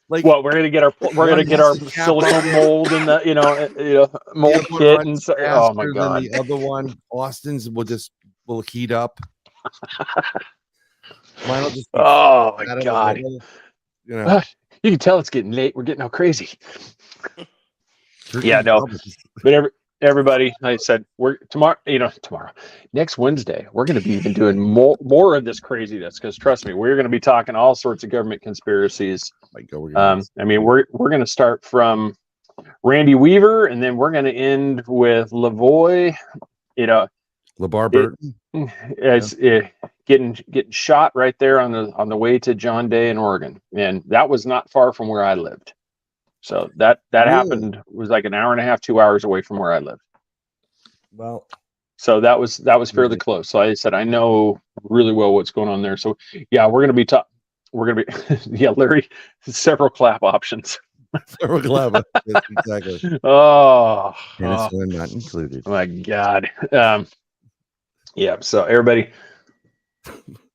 Like what we're gonna get our silicone mold in the mold kit and so. Oh my God! The other one, Austin's will heat up. Mine will just. Oh my God! You can tell it's getting late. We're getting all crazy. Yeah, no, but everybody, like I said, we're tomorrow. Next Wednesday, we're going to be even doing more of this craziness because trust me, we're going to be talking all sorts of government conspiracies. I mean, we're going to start from Randy Weaver, and then we're going to end with LaVoy. LeVar Burton. It's getting shot right there on the way to John Day in Oregon, and that was not far from where I lived. So that happened was like an hour and a half, 2 hours away from where I lived. Well, so that was fairly close. So I said, I know really well what's going on there. So yeah, we're going to be Larry, several clap options. Several clap. Yes, exactly. Oh, not included. Oh my God. Yeah. So everybody,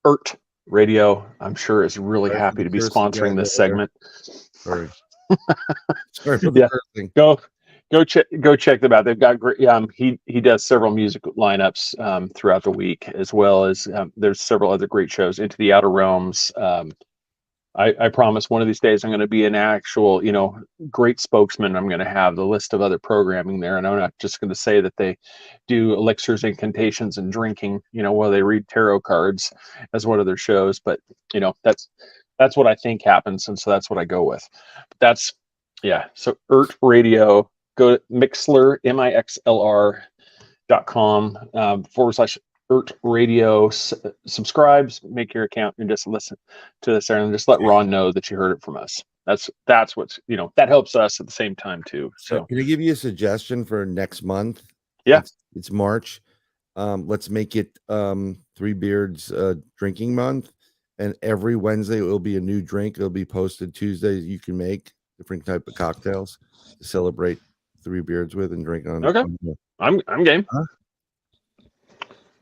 ERT Radio, I'm sure is really happy to be sponsoring this segment. Sorry. Sorry for the cursing. Go check them out. They've got great. He does several music lineups throughout the week, as well as there's several other great shows. Into the Outer Realms. I promise one of these days I'm going to be an actual, great spokesman. I'm going to have the list of other programming there, and I'm not just going to say that they do elixirs, incantations, and drinking, while they read tarot cards as one of their shows. But that's what I think happens, and so that's what I go with. So ERT Radio. Go to Mixlr, MIXLR.com /ERT Radio. Subscribe, make your account, and just listen to this there, and just let Ron know that you heard it from us. That's what's that helps us at the same time too. So can I give you a suggestion for next month? Yeah, it's March. Let's make it Three Beards drinking month, and every Wednesday it will be a new drink. It'll be posted Tuesdays. You can make different type of cocktails to celebrate Three Beards with and drink on. Okay, I'm game. Huh?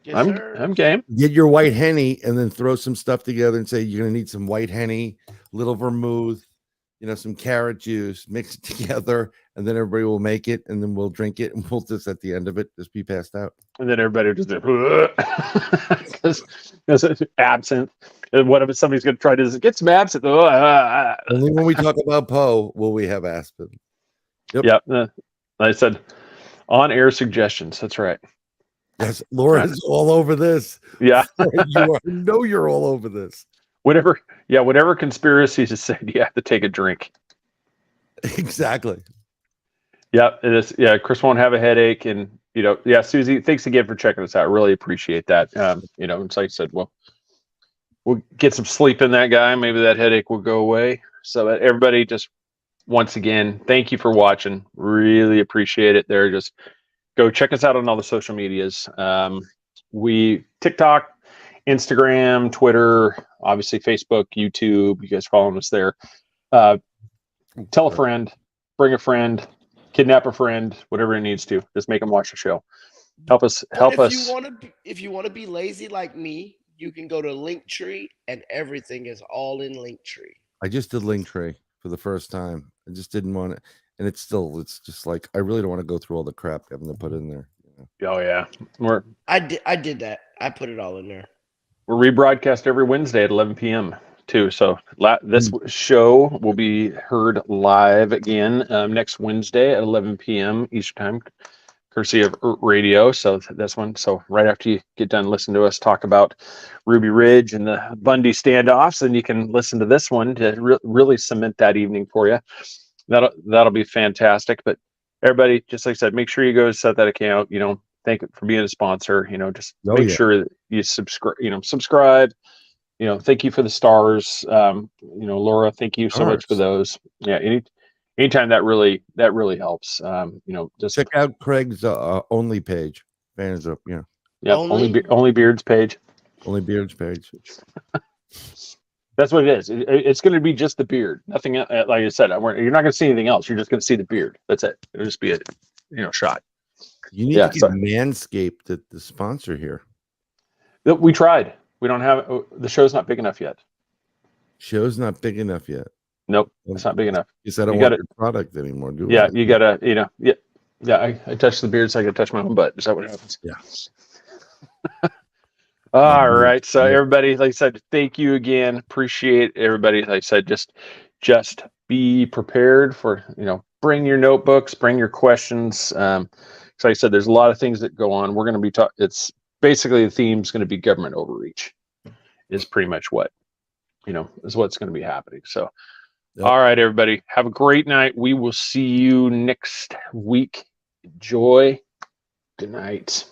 Yes, I'm game. Get your white Henny and then throw some stuff together and say you're gonna need some white Henny, little vermouth, some carrot juice, mix it together, and then everybody will make it, and then we'll drink it, and we'll just at the end of it just be passed out. And then everybody will just because it's absinthe. And what if somebody's going to try to get some absinthe? Only when we talk about Poe will we have aspen. Yep. I said on-air suggestions. That's right. Yes, Laura's all over this. Yeah. You're all over this. Whatever conspiracies is said, you have to take a drink. Exactly. Yeah, it is. Yeah, Chris won't have a headache, and Susie, thanks again for checking us out. Really appreciate that. It's like I said, we'll get some sleep in that guy. Maybe that headache will go away. So everybody, just once again, thank you for watching. Really appreciate it. Just go check us out on all the social medias. We TikTok, Instagram, Twitter, obviously Facebook, YouTube. You guys following us there. Tell a friend, bring a friend, kidnap a friend, whatever it needs to. Just make them watch the show. Help us. If you want to be lazy like me, you can go to Linktree, and everything is all in Linktree. I just did Linktree for the first time. I just didn't want it, and it's just like I really don't want to go through all the crap having to put in there. Oh yeah, I did that. I put it all in there. We're rebroadcast every Wednesday at 11 p.m. too. So this show will be heard live again next Wednesday at 11 p.m. Eastern time, courtesy of ERT Radio. So that's one. So right after you get done listening to us talk about Ruby Ridge and the Bundy standoffs, then you can listen to this one to really cement that evening for you. That'll be fantastic. But everybody, just like I said, make sure you go set that account. Thank you for being a sponsor. Just make sure that you subscribe. Thank you for the stars. Laura, thank you so much for those. Yeah, anytime that really helps. Just check out Craig's only page. Fans up, yeah, only Beards page. Only Beards page. That's what it is. It's going to be just the beard. Nothing, like I said, you're not going to see anything else. You're just going to see the beard. That's it. It'll just be a shot. You need to get Manscaped the sponsor here. We tried. We don't have the show's not big enough yet. Show's not big enough yet. Nope, it's not big enough. Because I don't want your product anymore, do yeah, you gotta, I touch the beard so I can touch my own butt. Is that what happens? Yeah. All right. So everybody, like I said, thank you again. Appreciate everybody. Like I said, just be prepared for, bring your notebooks, bring your questions. So like I said, there's a lot of things that go on. We're going to be it's basically the theme's going to be government overreach is pretty much what, is what's going to be happening. So, All right, everybody, have a great night. We will see you next week. Enjoy. Good night.